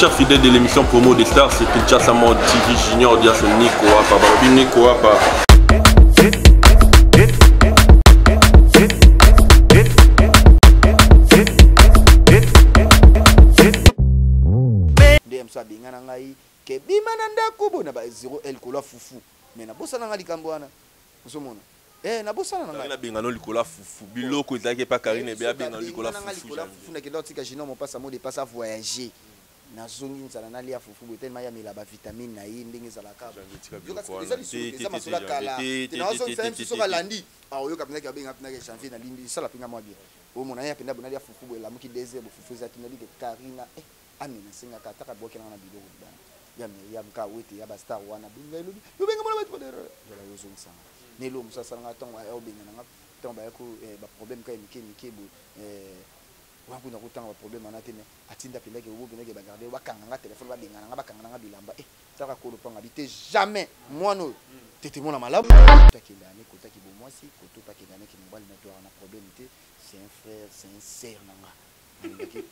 chers fidèles de l'émission Promo des Stars, c'est Kinshasa Mode TV Junior Dias Nico Wapa, Barobi Nico Wapa. DMSA bingana ngai ke bimana ndako bona ba 0L kola fufu mais na bosa nanga likambo wana osomona na bosa nanga na bingano likola fufu biloko ezaki pa Karine be bingano likola fufu na kilo tika jino mo passa mo de passa voyager na zongi nzala na lia fufu bo tellement ya mila ba vitamine na yi ndenge zala ka eza masula kala na zo fem so kalandi oyo kapina ka benga pina ke janvier na limbi sala pinga mwa bien o mona ya penda bona lia fufu bo la muki désert bo fufu za tinali ke Karina amina singa kataka bokela na biloko bana ya mka wete ya ba star wana binga ilubi yobenga mona batu bodera dola yozo nsanga nelo musasa nga tonga ya obenga nga tonga ya ko ba problème ka mike bo wangu na kutanga ba problème ana tene atinda pendeke ubu pendeke ba garder wakanga nga téléphone ba benga nga bakanga nga bilamba taka ko lopanga bité jamais moino tete mona malabu takila ne kotaki bo mwasi koto pakila ne ki mobali na toi na problème té c'est un frère c'est un sœur nanga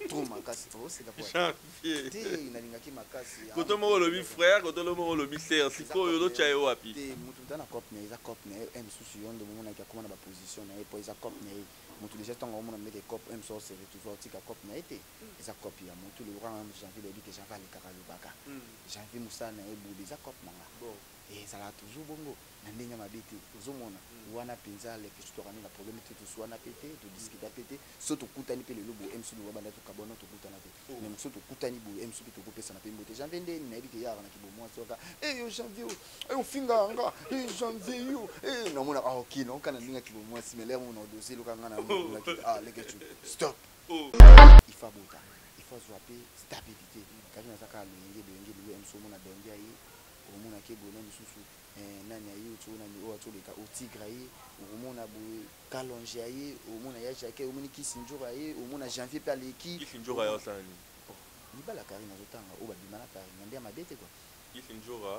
trop makasi c'est la fois té na lingaki makasi koto mo lobi frère koto mo lobi sœur siko yo do chayo wapi té mutu tana copne eza copne em susu yondo mona ka koma na ba position na po eza copne mutu déjà tango mona meke cop em so c'est toujours tika copne été eza copie ya mutu le rang janvier le que janvier le kakalu baka janvier musana e bu déjà cop nanga bon et ça la toujours bongo na ndenge mabiti ozomona wana penza le que tu ramène la problème tout soit na pété to discuter pété surtout kutani pe le lobo MC no banda to kabono to kutana te même surtout kutani bu MC to ko pesa na pe mbote janvier ndeni na biki ya na kibo mwa soka yo janvier yo finga nga janvier yo na mona ok non kana ndinga kibo mwa similaire mon dossier lo kanga na le que tu stop il faut bota il faut swapper stabilité quand on saka le ngebe MC mona dengia yi omona ke bono misusu nani ayi utuna ni o atoleka otigra yi omona bu kalonge ayi omona ya jake omoni kisinjura yi omona janvier pa leki kisinjura ya sani ni bala Karine azotanga o babimana Karine ndia mabete kwa kisinjura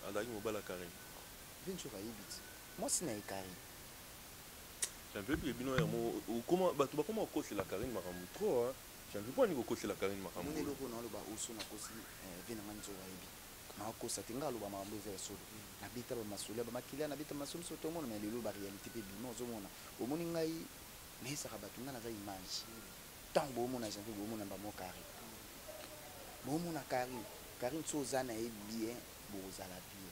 alaki mobala Karine vinjura yi bit moi sina e Karine c'est un peu plus bino ya mo comment bato bakoma kosi la Karine makamu trop j'ai envie pas ni kosi la Karine makamu ni loko na lo ba oso na kosi vina nganzo wa ibi na kosa tinga lo ba mambo za solo na bita ba masula ba makilia na bita masum so to mona mais lelo ba réalité pe bino zo mona o moni ngai mais ça ba tunga na za image tango mona janvier bo mona ba mo kari bo mona Karine so zana e bien bo za la bien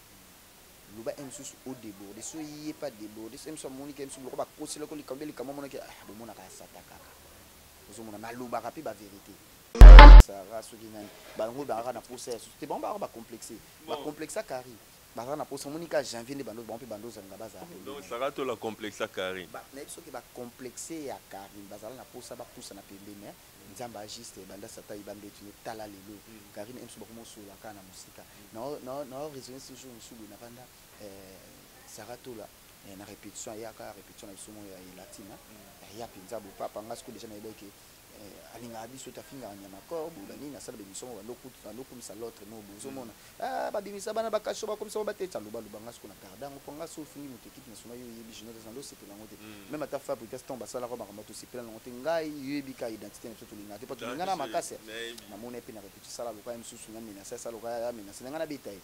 lo ba emsus au débordé so y est pas débordé c'est emsus moni ke emsus lo ba kosi lo ko likambeli kama mona ke bo mona ka sataka zo mona maluba rapi ba vérité ça race qui n'a bango ba na procès c'était bon ba complexé ba complexa Karine ba na procès monika janvier ne bando bon pe bando zanga baza donc ça rate la complexa Karine ba na biso ke ba complexé ya Karine bazala na posa ba poussa na pembe mais nzamba juste banda sata ibambe tu tala lelo Karine emso ba komo sula kana musika na raisonner ce jour musubu na banda saratola na répétition ya ka répétition na somo ya latina ya pinza bo papa ngasko déjà na ebeke alinga biso tafinga nyama korbo bani na sala bemission ba lokutu sa l'autre no bozo mona ba bimisa bana bakasho ba komisa ba teta luba ngasko na gardango ponga so fini mutekiki na sona yo yebi jino dans lo c'est na ngote même ata fabrication tomba sala ko ba mato c'est plein ngote ngai yebi ka identité na soto linga te pas linga na makase na mona pe na répéter sala lo ka msusu na mina sala lo ka mina sala na betaye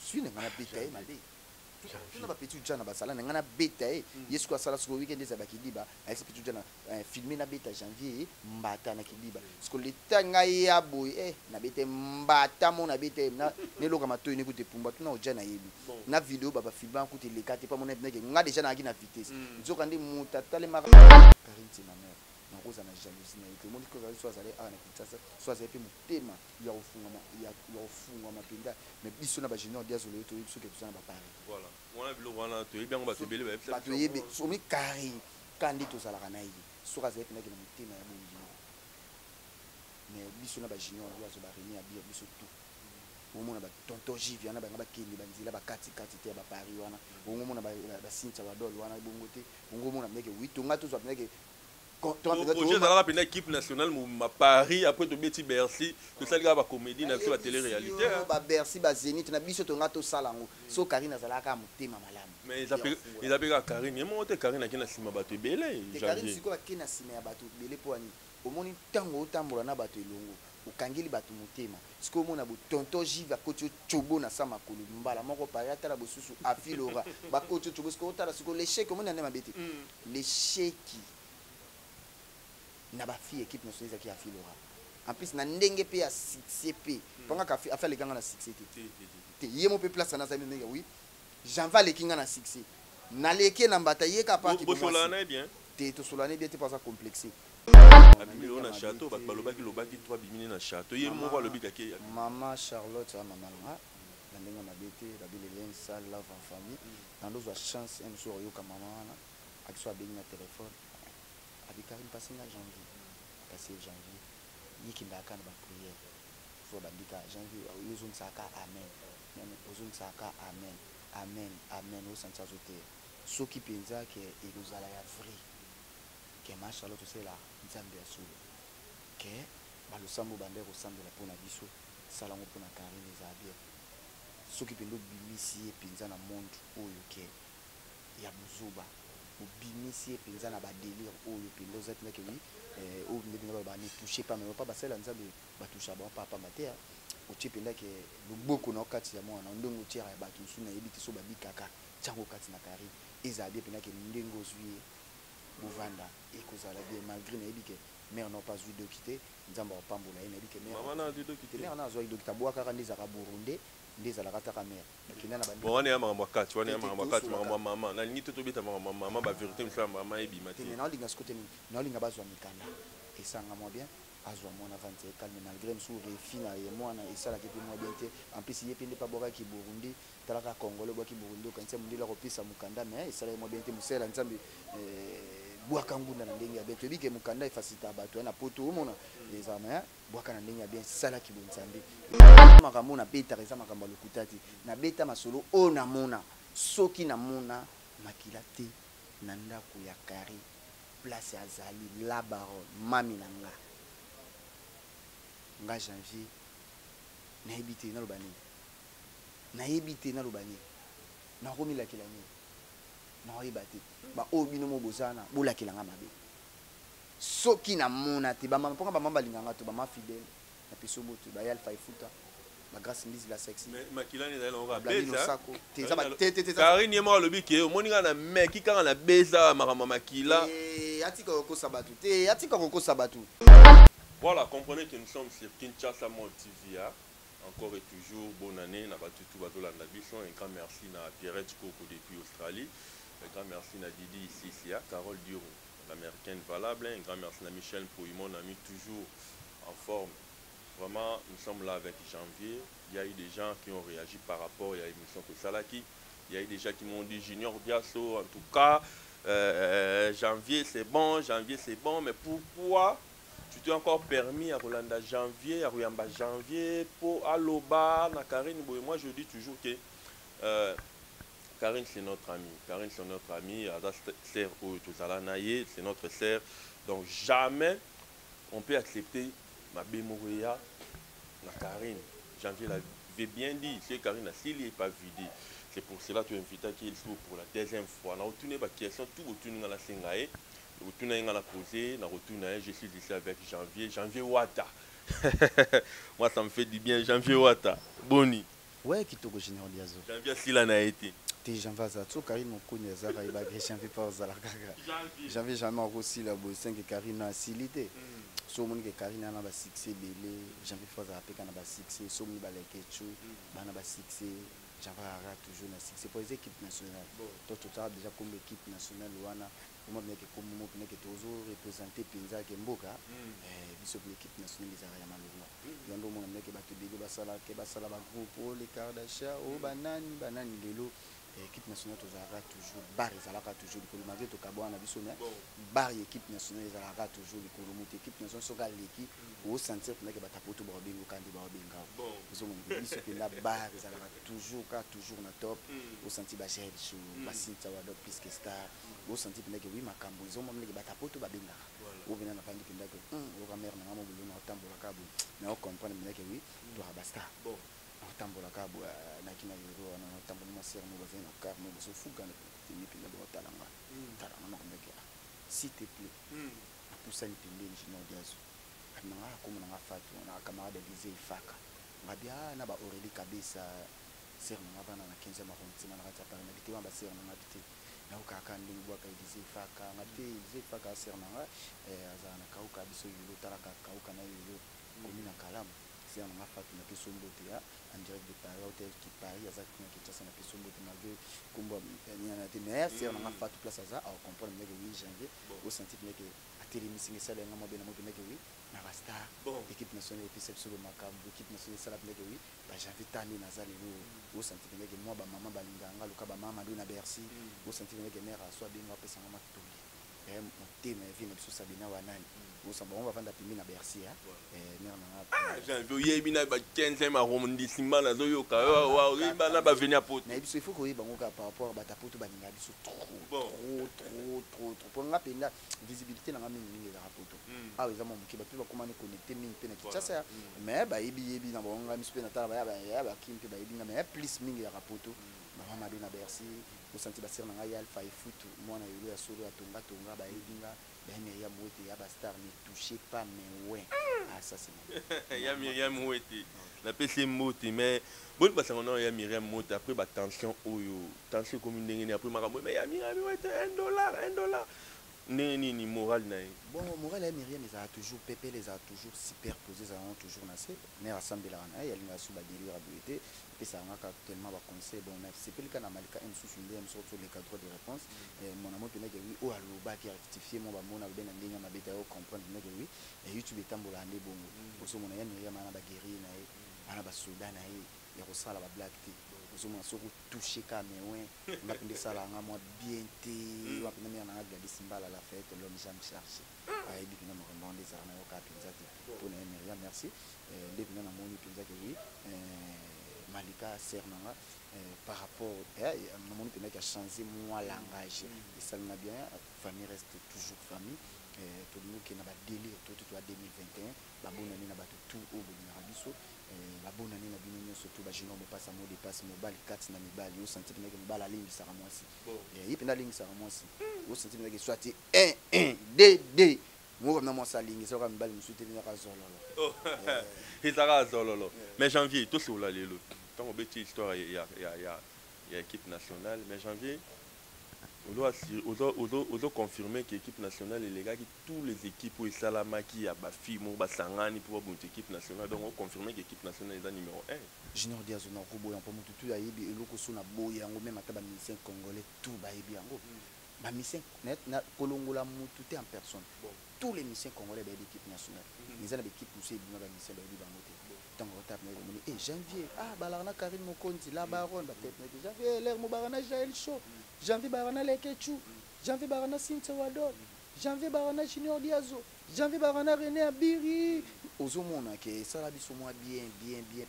suis na betaye mabe tuna ba petit jana basala ngana beta yesu ko sala so weekend za bakidiba avec petit jana filmer na beta janvier mbata na kidiba parce que le tanga ya boy na beta mbata mo na beta na ne loka matoyi ne kute pumba tuna ojana yebi na vidéo baba filmer kute le kate pa mona ndenge nga déjà na na vitesse nzoka ndi muta tale maka Karine ti ma mère na koza na jalousie na ite moni ko za so azale ana kitasa so azale pe mutema ya ofunga mapinda mais biso na ba junior dia zolo to biso ke tuzana ba pari voilà wana bilo wana to yebi ngo bato bele ba bato yebi so mi Karine kandi to sala kana yi so azale pe na kina mutema ya bongi mais biso na ba junior dia zo ba reni ya biso tout omona ba tonton Jivi wana ba ngaba kindi banzila ba kati te ba pari wana omona ba Sincha ba dol wana bongote omona meke 8 nga to zo meke projet dans la équipe nationale ma Paris après to beti Bercy to ça ga ba comédie na la télé réalité ba Bercy ba Zénith na biso to ngato salango so Karine azalaka mutema malamu mais ils appellent Karine et monte Karine akina sima bato belé Karine siko akina sima ya bato belé po ani omoni tango otambola na bato elongo okangeli bato motema siko omona bo tonton jive akoti ocobo na sa makolo mbala moko pari atala bosusu afilora bakoti ocobo siko otala siko lesheki omoni ande mabe te lesheki na bafille équipe nationale ezalaki afilora en plus na ndenge mpe ya succès mpe mpongaka afi alekanga na succès te ye mo mpe place ana azali ndenge oui janvier aleki nga na succès naleki na mbata ye ka paki te tosolane bien te mpo aza complexe abimeli na château bato balobaki lobaki to abimini na château ye moko alobi kake mama Charlotte ya mama nga na ndenge mabe te babeleli nsale love en famille nandozwa chance un soir oyoka mama wana akiso abengi na telefone abikari mpasi nga janvier kasi janvier yikindaka na bapriere so bandika janvier ozongisaka amen ozongisaka amen amen amen osanti azote soki mpenza ke ekozala ya vrai ke ma Charlotte osala nzambe ya solo ke balosambo bande kosambela mpona biso salango mpona Karine ezala bien soki mpenza obimisi ye mpenza na monde oyo ke ya bozoba obimisi ye mpenza na badelire oyo mpenza oza tinaki wi oyo mpenza banetouche pa meme pa basala nzambe batusha bango pa pamba te otie mpenza ke loboko na okati ya mwana ndenge otiaka ya bato mosusu nayebi te so babikaka ntango okati na Karine ezala bien mpenza ke ndenge ozwi ye bovanda ekozala bien malgré nayebi ke mère n'a pas eu doki te nzambe apambola ye nayebi ke mère na azwaki doki tabwa kaka nde ezalaka burunde nde ezalaka taka mère bakenda na bon wana ya makambo akati wana ya makambo akati makambo mama nalingi te tobeta makambo mama bavérité mosu ya mama ebima te naolinga siko te nini naolinga bazwa mikanda esanga mwa bien azwa mwana vanti ekalme malgré mosu refi na ye mwana esalaki mpe mwa bien te en plus ye mpe nde pa bwakaki burundi talaka congolais bwaki burundi okanisi mondele akopesa mokanda mais esalaki mwa bien te mosala nzambe bwaka ngunda na ndenge ya bien toyebi ke mokanda efasita bato na poto omona eza mais bwaka na ndenge ya bien esalaki bonzambe makambo nabetaka eza makambo ya lokuta te nabeta masolo oyo namona soki namona makila te na ndako ya Kari place azali la baron mami na nga janvier nayebi te naloba nini nayebi te naloba nini nakomilakela nini naoyeba te baoyo bino mo bozana bolakelanga mabe soki namona te bamama mponga bamama balinganga to bama fidèle na peso boto bayal faifuta bagrâce mbisi la sexy makilani ezali nango kabesa Karine ye moko alobi ke omoni kaka na meki kaka na besa makambo makila atika kokosa bato te atika kokosa bato. Voilà, comprenez que nous sommes sur Kinshasa Mode TV. Encore et toujours, bonne année. Un grand merci à Pierrette Coco depuis Australie. Un grand merci à Didi ici, Carole Duro, l'américaine valable. Un grand merci à Michel Pouimon, mon ami toujours en forme. Vraiment, nous sommes là avec janvier. Il y a eu des gens qui ont réagi par rapport à l'émission de Salaki. Il y a eu des gens qui m'ont dit Junior Diasso, en tout cas, janvier c'est bon, mais pourquoi tu t'es encore permis à Rolanda janvier, à Ruyamba janvier, pour Aloba, na Karine. Moi je dis toujours que Karine c'est notre amie. Karine c'est notre amie, c'est notre sœur. Donc jamais on peut accepter ma bémoria na Karine. Janvier l'avait bien dit, c'est Karine a s'il n'est pas vidé. C'est pour cela que tu invites qu'il soit pour la deuxième fois. On a retenu ma question, tout retenu dans la Sengae. Je suis ici avec Janvier Wata. Moi ça me fait du bien, Janvier Wata. Boni. Ouais, qui togo Junior Diazo. Janvier Sila na été. T'es Janvier Zato, Karine mon kougne Zara Iba Janvier par Zalaka. Janvier jamais aussi la bosse que Karine a silité. So mon que Karine a ba succès belé, Janvier for Zara pe kana ba succès, so mon ba lekechu, bana ba succès. Janvier aura toujours na succès pour les équipes nationales. Toi total déjà comme équipe nationale wana. Moi que comme moi que toujours représenter Penza Kemboka biso l'équipe nationale des Araya Malonga yando mon que bato bébé basala ba groupe les Kardashian o banani lelo équipe nationale tozara toujours bar ezalaka toujours likolo malgré to kabwana biso mais bar équipe nationale ezalaka toujours likolo moto équipe nationale soka leki o sentir que batapoto ba bengo kandi ba benga biso mon biso que la bar ezalaka toujours na top o sentir ba gel show ba sinta wa do plus que star o sentir que oui makambo ils ont même que batapoto ba benga o bena na pandi pinda que o camera na ngamo bulu na tambola kabu na o comprendre que oui to basta bon tambola kabu na kina yoro na tambola masera mo bazena car mo so fuga na tini pinda bo talanga talanga no mbeke s'il te plaît na poussa ni pinde Junior Diazo nanga comme nanga fatu na camarade Elise Ifaka ngabia na ba Aurélie Kabisa sœur nanga bana na 15e arrondissement na rata Paris na bitima ba sœur nanga bité na ukaka ndingi bwa ka Elise Ifaka ngate Elise Ifaka sœur nanga azana kauka biso yulo talaka kauka na yulo komina kalamu sœur nanga fatu na kisombote ya en direct de Paris hôtel qui Paris azaki kuna kitasa na kisombote malgré kumba nyana te mais sœur nanga fatu place aza au comprendre meke 8 janvier au senti meke atelimising sala nga mo bena mo meke oui na basta équipe nationale et puis c'est sur le makambo équipe nationale sala meke oui ba janvier tani na zali au senti meke moi ba maman balinganga luka ba mama do na Bercy au senti meke mère soit bien pesa nga matoli motema evi na biso sabina wanani osamba on va vendre pimi na Bercy mère na janvier yebi na ba 15e arrondissement na zoyoka wa bana ba venir poto na biso il faut ko yeba ngoka par rapport à batapoto baninga biso trop pour nga penda visibilité na nga mingi za rapoto ah eza mo mukiba pe ba komane connecter mingi pe na Kinshasa mais ba yebi na bonga miso pe na tala ba kimpe ba yebi nga mais plus mingi ya rapoto mama do na Bercy au senti ba sir na nga ya Alpha Foot mwana yulu ya solo ya tonga ba yebi nga ben ya moite ya ba star ne touchez pas mais ouais ah ça c'est ya Myriam Mouete na PC Mote mais bon parce qu'on a ya Myriam Mote après ba tension comme une ndenge après makambo mais ya Myriam Mouete $1 ni moral na bon moral ya Myriam les a toujours pépé les a toujours superposés ça ont toujours nassé mais rassemblé là il y a une sous ba délire abilité et ça m'a tellement ba conseil bon c'est plus kana malika en sous une DM surtout les cadres de réponse mon amour tenait que oui o aloba qui rectifier mon ba mona ben ndenge ma beta o comprendre mais oui et YouTube etambola ande bongo oso mona ya Myriam ana ba guérir na ana ba soudan na ya ko sala ba black tea oso mona soko toucher ka mais ouais on a pris ça là moi bien té on a pris na ga disimbala la fête l'homme jamais cherché ay bi na mo demander ça na yo ka pinza pour Myriam merci depuis na moni pinza que oui Malika Sernanga par rapport à mon qui a changé moi langage et ça m'a bien famille reste toujours famille tout le monde qui n'a pas délire tout 2021 la bonne année n'a pas tout au bout de Rabiso la bonne année n'a bien surtout bah je ne passe à mot dépasse mobile 4 na mibali au senti que mobile la ligne ça moi aussi et puis la ligne ça moi aussi au senti que soit 1 2 2 moi comme moi ça ligne ça comme mibali me souhaiter venir à zololo et ça va zololo mais janvier tout sur la lelo tant on bêtise histoire il y a équipe nationale mais janvier on doit confirmer que l'équipe nationale est les gars qui tous les équipes où Salamaki a Bafi Mouba Sangani pour une équipe nationale donc on confirme que l'équipe nationale est numéro 1 Junior Diaz na Robo en pomo tout ayebi eloko so na boya ngo même ata ba musicien congolais tout ba yebi yango ba musicien net na kolongola mutu te en personne tous les musiciens congolais ba l'équipe nationale ils ont l'équipe poussée bima ba musicien ba yebi bango te tant on tape na moni et janvier ah balarna Karim Mokonzi la baronne ba tête na janvier l'air Mubarana Jael Show janvier barana Lekechu janvier barana Cynthia Wadon janvier barana Junior Diazo janvier barana René Abiri ozomona ke sala biso moi bien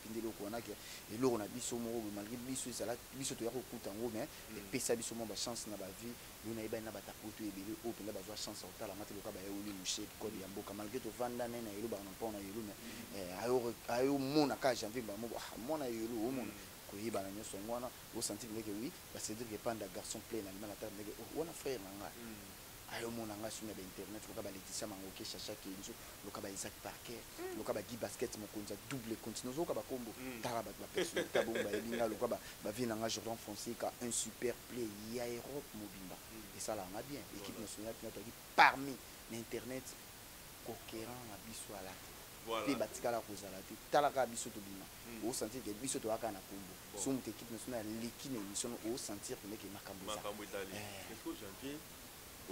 pindelo ko na ke eloko na biso mo malgré biso sala biso to ya kokuta ngo mais pesa biso mo ba chance na ba vie yo na iba na ba tapoto ebele o pela ba zo chance otala mate loka ba yoli mushek ko ya mboka malgré to vanda na yelo ba na pona yelo mais ayo mona ka janvier ba mo mona yelo o mona ko yiba na nyoso ngwana o sentir que oui ba c'est dire que panda garçon plein na la table mais on a frère nga ayo mona nga sur internet loka ba Laetitia Mangoke chacha Kenzo loka ba Isaac Parker loka ba Guy Basket mo konza double continue loka ba kombo tara ba personne tabomba elinga loka ba vina nga Jordan Fonseca un super play ya Europe mobimba et ça là on a bien équipe nationale parmi l'internet conquérant na biso ala voilà batikala kozala te talaka biso to bima au sentir que biso to aka na kombo so mon équipe nationale l'équipe émission au sentir que meke makambo itali est-ce que janvier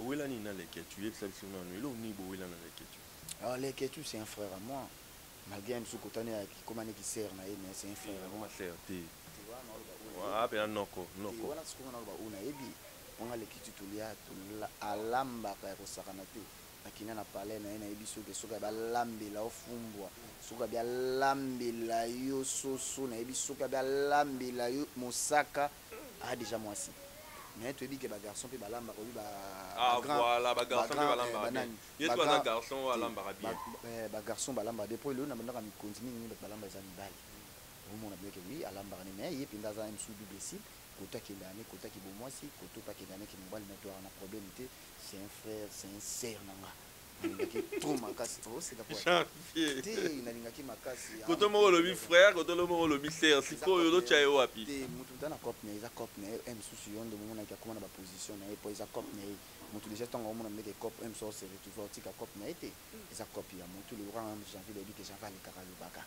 Owela ni na Leketu exceptionnel nous ni Owela na Leketu alors Leketu c'est un frère à moi malgré un sous-côté qui comment qui sert na mais c'est un frère à moi sert te ah ben noko wana siko na ba una ebi on a Leketu tulia alamba ka ko sakana te akina na parler na ina ebiso ke soka ba lambela ofumbwa soka ba lambela yo soso na ebiso ka ba lambela yo mosaka a déjà moi si mais tu dis que ba garçon pe ba lamba ko ba voilà ba garçon pe ba lamba il y a pas garçon ba lamba bien ba garçon ba lamba depuis le na banda mi continue ni ba lamba za mi bali au monde bien que oui à lamba mais il pinda za un sous double cible kota ki dane kota ki bo moi si koto pa ki dane ki mobile na to na problème c'est un frère c'est un sœur nanga nalingaki trop makasi oseka po janvier te nalingaki makasi koto moko olobi frère koto moko olobi sœur sikoyo ozotya ye wapi te motu ta na cope na ye eza cope na ye mosusu yo nde momonaki akóma na baposition na ye mpo eza cope na ye motu déjà ntango omona ndeke cope mosusu ose retrouve otika cope na ye te eza cope ya motu lelo kaka janvier loyebi ke janvier alekaka alobaka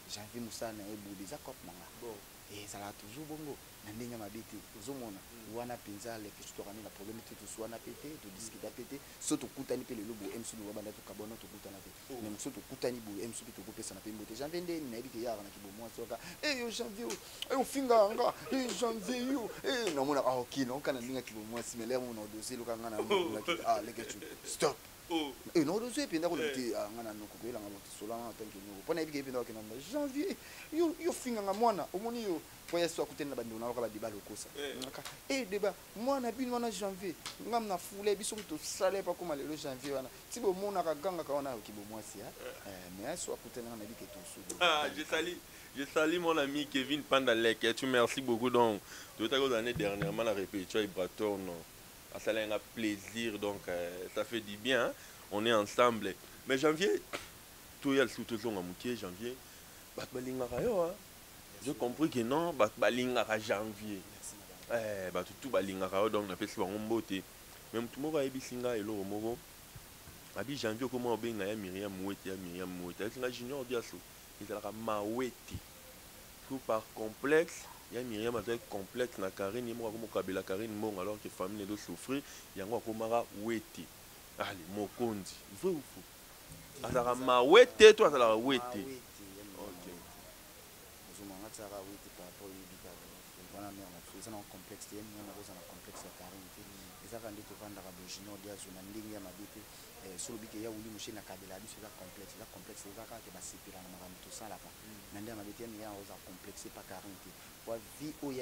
janvier mosala na ye bude eza cope na nga ezalaka toujours bongo na ndenge mabe te ozomona wana mpenza leke so tokani na problème te tosu wana pe te todiskita pe te so tokutani mpe lelo boye msu lobanda tokabona tokutana te mais so tokutani boye msu mpe tokopesana mpe mbote janvier nde nayebi ke yaka na kibomwa soka yo janvier ofinganga janvier yo namonaka ok naoka na ndenge ya kibomwasi mais lere mona odosie loka nga na leke stop naodosie mpenza kolobi te nga na noko koyelanga solanga atanke noko mpo nayebi ke ye mpenza wakendanga janvier yo finganga mwana omoni yo po ya so akutani na bandeko na waka badeba lokosa deba mwana bino wana janvier ngam na fule biso tosala pa koma lelo janvier wana ti bomonaka gangaka wana oki bomwasi mais so akutani na nayebi ke tosu je salue mon ami Kevin Pandalek et tu merci beaucoup donc de ta année dernièrement la répétition Ibrator non ça a un plaisir donc ça fait du bien hein? On est ensemble mais janvier tout y a sous tout en moutier janvier bat balingaka yo hein j'ai compris que non bat balingaka janvier bat tout balingaka yo donc na pesi bango mbote même tout moko ayebisinga eloko moko abi janvier comment obenga ya Myriam Mouete singa junior diaso ezalaka mawete tout par complexe ya Myriam avec complexe na Karine ye moko akomokabela Karine mbongo alors que famille edo souffrir yango akomaka wete allez mokonzi vrai ou faux azalaka mawete to azalaka wete ozomanga wete par rapport oyebika wana mère na eza na complexe te ye mwana koza na complexe ya Karine te ezaka nde tovandaka bo junior diazo na ndenge ya mabe te so lobi ke ya wuli moshe na kabela biso eza complexe eza kaka ke basepela na makambo tosalaka na nde ya mabe te ya Myriam oza complexe pa Karine te po vie oyo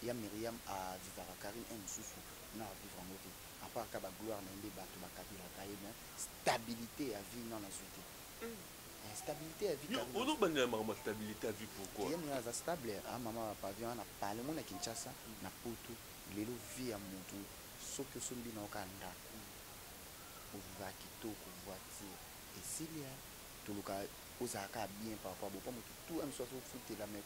ya Myriam avivaka Karine mosusu na avivre yango te apart ka bagloire na ye nde bato bakabelaka ye mais stabilité ya vie nano azwi te stabilité ya vie ozobandela makambo ya stabilité ya vie pourquoi ye Myriam aza stable mama pavillon na parlement na Kinshasa na poto lelo vie ya motu soki osombi na oka ndako oviva kitoko voiture esilia toluka ozalaka bien par rapport bopa motu tout ami soit ofutela mais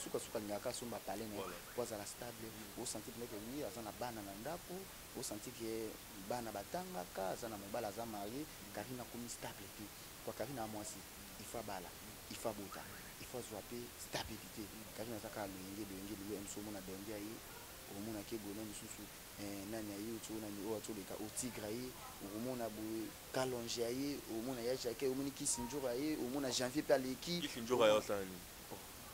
sukasuka alingaka asomba pale na po azala stable osanti mpe ke aza na bana na ndako osanti ke bana batangaka aza na mobala aza marie Karine akomi stable te po Karine ya mwasi ifa bala ifa bota ifa zwa mpe stabilité Karine aza kaka loyenge lelo emsomona denge ya ye omona ke boye na misusu nani ya ye otionani oyo atoleka otigre ye omona boye kalonge ya ye omona ya jake omoni kisinjora ye omona janvier mpe aleki kisinjora ya osani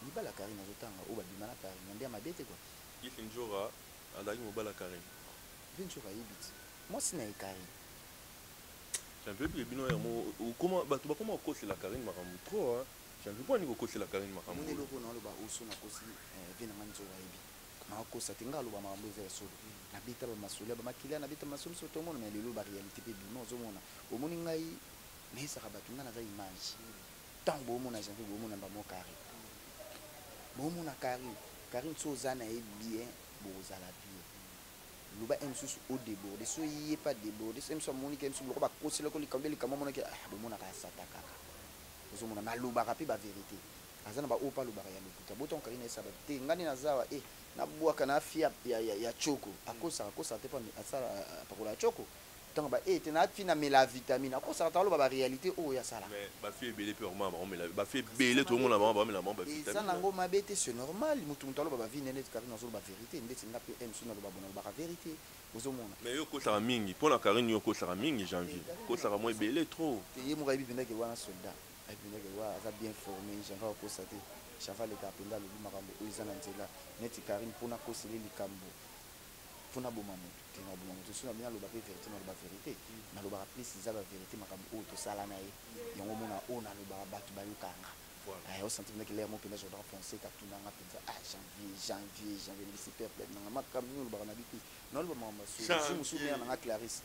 libala Karine azotanga oyo babima na Karine na nde ya mabe te kua kisinjora azalaki mobala Karine vinjora yebi ti mwasi na ye Karine janvier mpe bino yango bato bakoma kokosela Karine makambo trop janvier mpo ani kokosela Karine makambo moni eloko na oloba oso nakosi ve nanga nzoka yebi nakosa te nga aloba makambo eza ya solo nabeta bamasolo bamakilia nabeta masolo so tomona mais lelo baréalité mpe bima ozomona omoni ngai nayesaka bato nga naza image ntango boomona janvier boomona bamo Karine so oza na ye bien bozala bien loba mosusu odéborde so ye pas déborde so mosusu amoniki mosusu biloko bakoselako likambo likambo amonaki bomonaka asata kaka ozomona nalobaka mpe bavérité aza na baoyo mpe alobaka ya lokuta botongo Karine ayesaba te ngani nazawa nabwaka na afia ya choko akosaka te mpo asala apakola ya choko ntango te nafi na mela vitamine akosaka ta aloba baréalité oyo asala bafi ebele mpe bafi ebele tomona bango bamela bango bavitamine eza nango mabe te c'est normal motu aloba bavi nene Karine azoloba vérité ndeti nga mpe msu naloba bona alobaka vérité ozomona mais yo okosaka mingi mpo na Karine yo okosaka mingi janvier okosaka mo ebele trop te ye moko ayebi mpendaki wana soldat ayebindaki wa aza bien formé janvier akosa te janvier aleka mpenza alobi makambo oyo eza na nzela neti Karine mpona akoseli likambo mpona boma motu te na boma motu so na bino aloba mpe vérité naloba vérité nalobaka plus eza bavérité makambo oyo tosala na ye yango mona oyo nalobaka bato bayokanga osanti mpendaki lere mo mpenza Jordan Fonseca tunanga mpenza janvier nebisi perple nanga makambo bino olobaka na bite naloba makambo su mosu mare nanga Clarisse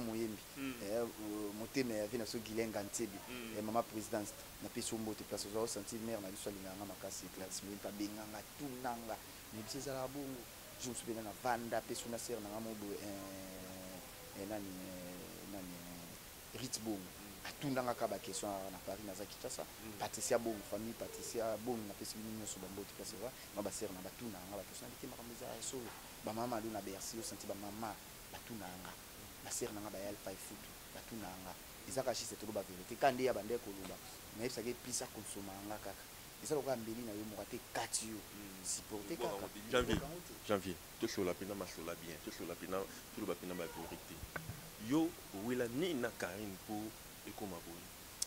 moyembi motema ya vi na so gilenga ntebi mama présidence napesi yo mbote place ozwa osenti mare na biso alinganga makasi Clarisse moyembi abenganga tunanga na biso ezalaka bongo jour mosu mpena na vanda mpe so na sere nanga mobo nani Ritz Bong atundanga ka ba question na Paris na Kinshasa Patricia Bong famille Patricia Bong na pesi bino so bamboti parce que ma ba sœur na batuna nga ba question na makambo za so ba mama lu na Bercy o senti ba mama batuna nga ba sœur na nga ba Alpha foot batuna nga izaka shi c'est tout ba vérité kandi ya bande ko luba mais ça que pisa consommer nga kaka isa loka mbeli na yo mokate kati yo supporter kaka janvier tout sur la pina masola bien tout sur la pina tout le pina ba vérité yo wela ni na Karine pour et comment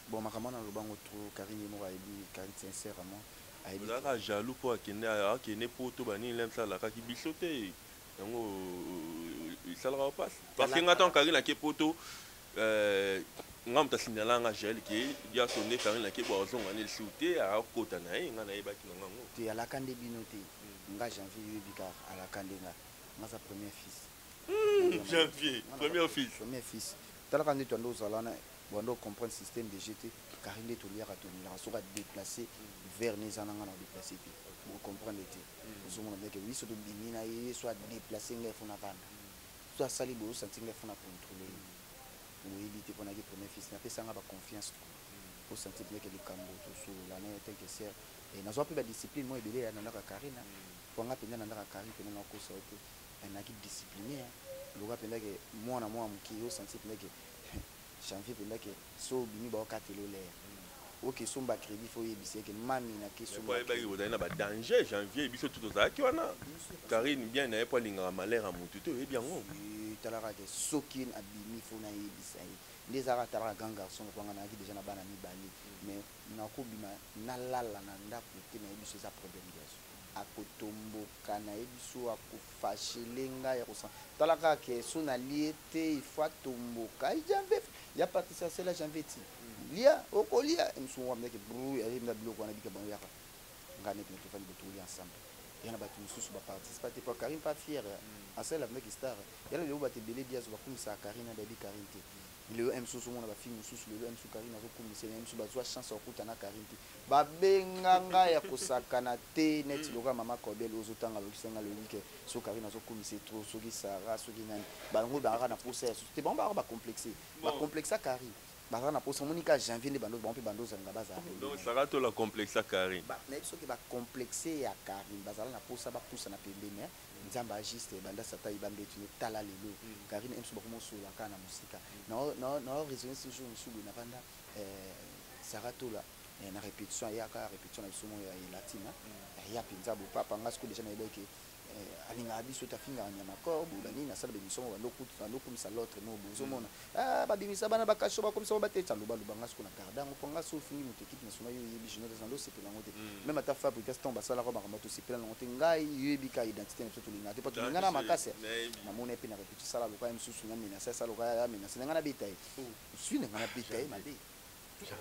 bon makamana lobango trop Karine mo aibi Karine sincèrement aibi la jaloux pour akene poto bani lem ça la ki bisoté yango ça la passe parce que ngaton Karine na ke poto ngam ta signala nga gel ki dia sonné Karine na ke bozonga ne shooter a kota na nga na yeba ki ngango te ala kande binoté nga janvier yebika ala kande nga sa premier fils janvier premier fils tala quand tu ando zalana bondo comprendre système de GT Karine to liara to la sera déplacer vers les ananga na déplacer pour comprendre été nous on que oui surtout bimina et soit déplacer ngai fona vanda soit sali bo sentir ngai fona contrôler pour éviter qu'on a des premier fils na pesa nga ba confiance pour sentir que le cambo to sur l'année tant que c'est et na zo pe ba discipline mo ebele na ndaka Karine pour nga penda na ndaka Karine penda na ko sa ote na ki discipliné loga penda ke mwana mki yo sentir penda ke janvier penda ke so bimi ba katelo l'air OK so ba crédit faut yebise ke mami na ke so ba na ba danger janvier biso tout ça ki wana Karine bien na pas linga malheur à mutu to bien ngo talara ke sokin abimi faut na yebisa les ara talara grand garçon ko ngana ki déjà na bana mi bali mais na ko bima na lala na ndako te na yebiso za problème yeso akotomboka na yebiso akofashelenga ya kosa talaka ke so na liete il faut tomboka janvier ya Patricia c'est la janvier ti lia okolia msu wa meke bru ya mna biloko na bika bango yaka ngane ke tofani botulia ensemble yana batu mususu ba participer te pour Karine pas fier à celle avec star yana le ba te belé dia zo ba kumisa Karine na bi Karine te le msusu mona ba film mususu le msusu Karine zo kumisa le msusu ba zo chance okuta na Karine te ba benganga ya kosakana te net loka mama Kobel ozotanga lokisenga le wike so Karine zo kumisa trop so ki Sara so ki nani ba ngo ba na poser te bon ba complexer ba complexer Karine ba na poser monika janvier ne bando bon pe bando zanga baza donc ça rate la complexer Karine ba mais so ki ba complexer ya Karine bazala na poser ba poussa na pembeni nzamba agiste banda sata ibambe tu tala lelo Karine emso ba komo sula kana musika na raisonner ce jour monsieur na banda saratola na répétition ya ka répétition na somo ya latina ya pinza bo papa ngasko déjà na ebeke alinga abiso tafinga nyama korbu bani na sala bemission ba lokutu misa l'autre no bozo mona ba bimisa bana ba kasho ba komisa ba tetsa loba ngasko na kardango ponga so fini mu équipe nationale yo yebi jino dans l'eau c'est pe nangote même ata fabrication tomba sala ko ba mato c'est pe nangote ngai yebi ka identité na soto linga te pas linga na makase na mona pe na répétition sala loka msusu na mina sala loka ya mina sala ngana betaye suis ngana betaye mabe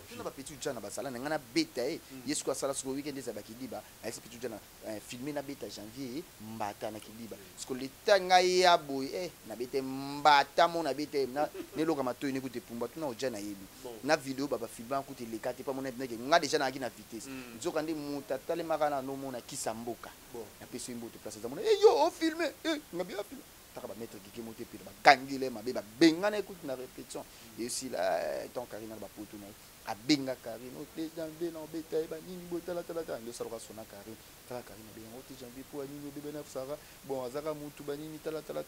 tuna ba petit jana basala ngana beta yesu ko sala so weekend za bakidiba avec petit jana filmer na beta janvier mbata na kidiba parce le tanga ya boy na beta mbata mo na beta na ne loka matoyi ne kute pumba tuna ojana yebi na vidéo baba filmer kute le kate pas mon neke nga déjà na ki na vitesse nzoka ndi muta tale makana no mona kisamboka na peso imbo te place za mona yo o filmer ngabi a filmer ba mettre qui monter puis ba kangile mabe ba benga na écoute na répétition et aussi là tant Karine ba poto na a benga Karine o te janvier na beta ba nini botala tala tala ndo sala sona Karine tala Karine benga o te janvier pour nini bebe na Sara bon azaka mutu ba nini tala tala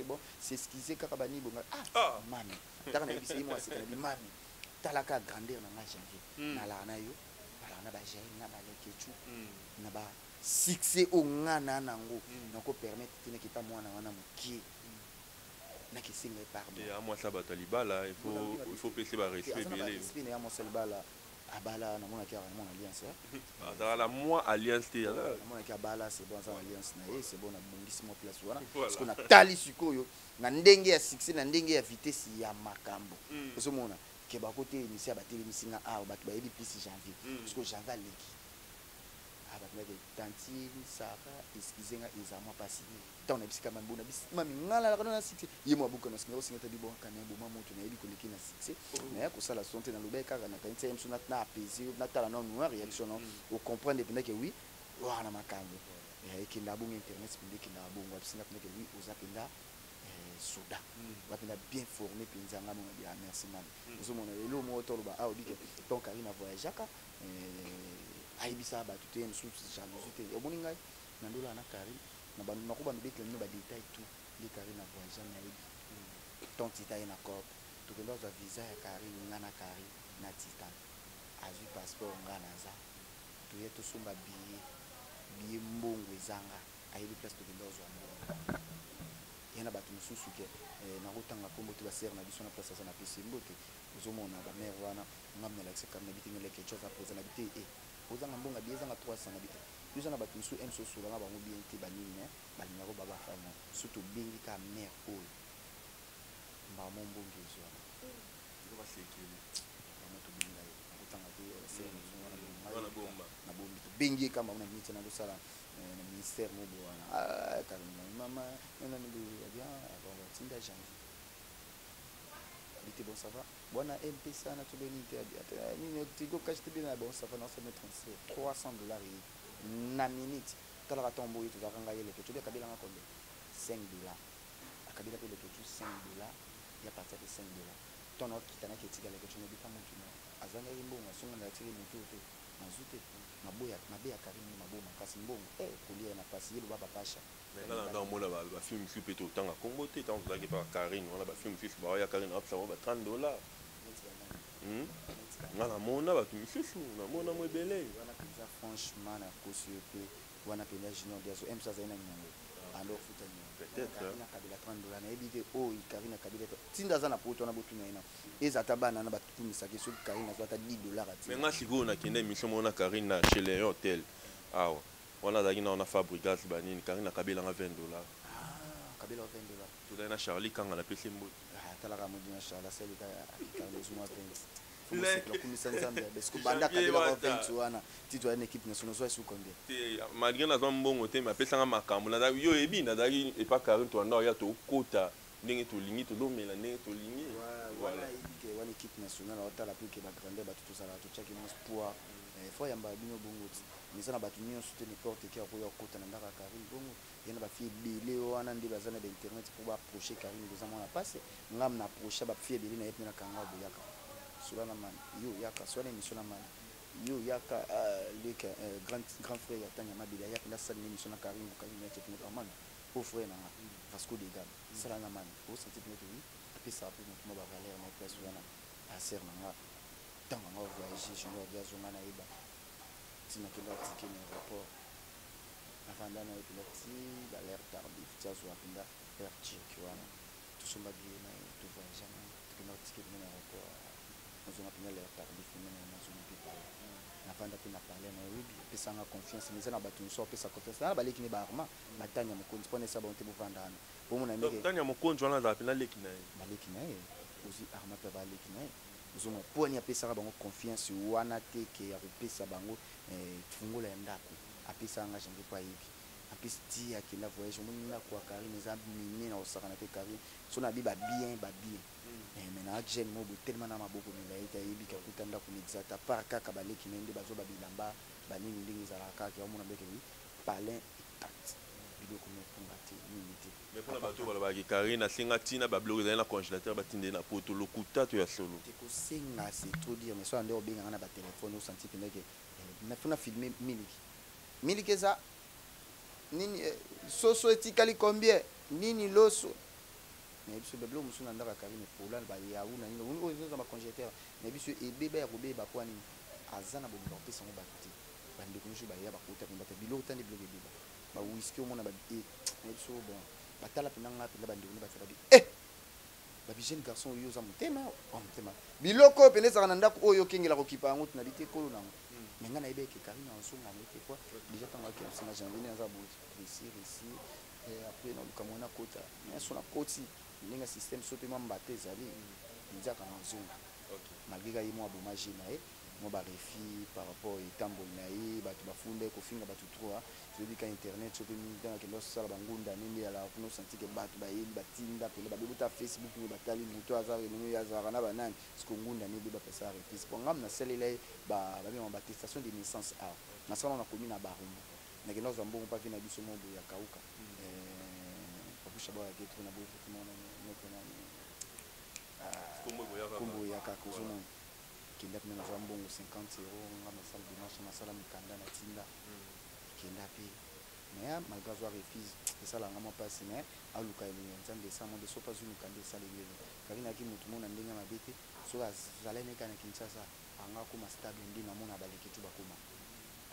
bon c'est ce qui c'est kaka ba ni bonga mami tala na bisi mo asika na mami tala ka grandeur na nga janvier na la na yo na ba jai na ba lekechu na ba succès au ngana nango nako permettre tene kita mwana wana mukie na kisinga pardon et à moi ça batalibala il faut passer ba respect belé respect na moi salibala abala na mona kia mon alliance dans la moi alliance te na mona kia bala c'est bon ça alliance na c'est bon na bongisi mo place wana parce qu'on a tali sikoyo na ndenge ya succès na ndenge ya vitesse ya makambo parce que mona ke ba côté initial ba telemisinga bato ba yebi plus janvier parce que janvier leki tantine Sara excusez-moi ils passé tant na bisika mambona mami ngala la kana six yemo abuka na singa singa tabi bon kana bo mama to na yebi koleki na six na ya ko sala sonte na lobeka na tantine emso na apaiser na tala non noir réaction non au comprendre que oui wana makambo et ki ndabunga internet pinde ki ndabunga bisinga pinde que oui oza penda soda bapenda bien formé mpenza nga mona bien merci man ozomona lelo moko toloba awa bike donc Karine avoyageaka ayebisa bato te mosusu jalousie te omoni ngai na ndola na Karine nakoba mibetela mino badetail tout nde Karine avoyage nayebi donc tita ye na corp tokenda ozwa visa ya Karine nga na Karine na tita azwi passeport nga naza toye tosomba billet mbongo ezanga ayebi place tokenda ozwa mbongo ye na bato mosusu ke nakotanga kombo te basere na biso na place aza na pesi mbote ozomona bamere wana ngamna lakise kam na bitengeleke chose apoza na bite ozanga mbongo billet ezanga 300 na bite biso na bato mosusu emsosolanga bango bien te banini balingako babafana surtout bengi ka mare oyo mbamo mbongo ezwana tobenga ye nakotanga te na bombi tobengi ye kamba na miniti na losala na ministère mobo wana mama tinda janvier bite bon ça va bwana mpesa na tobeni te nini tigo cash te bien bon ça va na 300 dollars na minute talaka tombo yetu zakanga yele ke tobia kabila nga kombe 5 dollars akabila pe le ke 5 dollars ya partir de 5 dollars tono kitana ke tigala ke tshone bita muntu na azanga yimbonga songa na tiri muntu to mazute maboya Karine maboma kasi mbongo kulia na pasi yelo baba pasha maintenant dans mola ba film super to tanga kombo te tant zaki par Karine on a ba film fils ba ya Karine hop ça va 30 dollars ngala mona ba kimisusu na mona mwebele wana pizza franchement na kosi pe wana pena junior diazo emsa zaina nyango ando futa nyango peut-être na kabila 30 dollars na ebite Karine kabila tinda za na poto na botu na ina ezata bana na batutumisa ke soki Karine azwata 10 dollars ati mais nga siko na kende mission mona Karine na chez les hotel awa wana zaki na ona fabrigas banini Karine kabila nga 20 dollars kabila 20 dollars to na Charlie kanga na pesi mbo talaka modina Charles seli ka Carlos Zuma Prince le kumisa nzambe parce que banda kabila 20 wana tito ya équipe nationale soit sous combien malgré na mbongo te ma pesa nga makambo na yo ebi na zaki e pa Karine to na ya to kota ndenge to lingi to lomela ndenge to lingi voilà ke wana équipe nationale otala plus que ba grandeur ba tout ça la to chaki mo espoir faut yamba bino bongo mais na batu nyonso te n'importe qui akoya kota na ndaka Karine bongo yana ba fille belé wana ndi bazana ba internet pour ba approcher Karine des amants na passe ngam na approcher ba fille belé na yep na kanga boyaka Solana man yo yaka soit émission na man yo yaka le grand frère ya tanya mabila ya pela sa émission na Karine Karine ya tepina man au frère na Vasco de Gama Solana man au senti bien que oui puis ça peut nous ba valeur na place wana a ser na tanga nga voyager junior dia zonga na iba tina kenda ticket na aéroport afanda na epilati ba l'air tardif tia zo apinda air check wana tusomba bien na to voyager na kenda ticket na aéroport nous on l'air tardif na zone pipa afanda pina parler na wibi pesa nga confiance mais na batu so pesa confiance na baleki ni ba arma matanya mokonzi pone sa bonte bovandana bomo na ndeke tanya mokonzi wana za pina leki na baleki na aussi arma pe baleki na zomo poni apesa bango confiance wana te ke ya kopesa bango fungola ya ndako apesa nga jango pa yibi apesa ti akenda voyage moni na kwa Karine za mine na osaka na te Karine so na bi ba bien mais na jeune mobo tellement na maboko mila ita yibi ka kutanda ku exacta par kaka baleki na nde bazo ba bilamba banini ndingi za kaka ya mona beke palin intact biloko mo pungati minute mais pour la bateau bala ba Karine singa tina ba bloquer dans la congélateur ba tinde na poto lokuta to ya solo te ko singa c'est trop dire mais so ande obenga na ba téléphone o senti pendeke na funa filmer miliki za nini soso etikali combien nini loso mais biso beblo musu na ndaka Karine pola ba ya una nini on za ba congélateur mais biso ebeba ya kobeba kwa nini azana bo ba pesa mo ba tuti bande ko nju ba ya ba kota ko ba bilo tande bilo beba ba whisky o mona ba mais biso bon batala pina nga pina bande ko ba tsaba bi ba jeune garçon oyo za mutema mutema biloko pene za na ndako oyo kengela ko kipa ngo tuna bite kolo nango mais nga na ebe ke Karine en songa mete quoi déjà tant que c'est na janvier na za bo ici et après na lukamona kota mais so na koti ninga système sope mambate zali nzaka na zonga malgré ka yimo abomaji na mo ba refi par rapport etambo na ye batu bafunde ko finga batu trois je dis ka internet sope minda ke no sala bangunda nini ala kuno senti ke batu ba yebi batinda pele ba bebuta Facebook ni batali muto azare ni azara na banani siko ngunda ni beba pesa repis pour ngam na selele ba ba attestation de naissance a na sala na komi na barumbu na ke no zambongo pa vina biso mo ya kauka bouche ba ke tuna bo effectivement kombo ya kaka ozomona kenda pe na mbongo 50 euros nga masala dimanche masala mikanda na tinda kenda pe mais malgré zo refuse esala nga mapasi mais aluka elingi nzambe esamo de sopa zulu kanda esala ngelo karina ki mutu mona ndenge mabete so azalene kana Kinshasa anga kuma stable ndi na mona baleke tu bakoma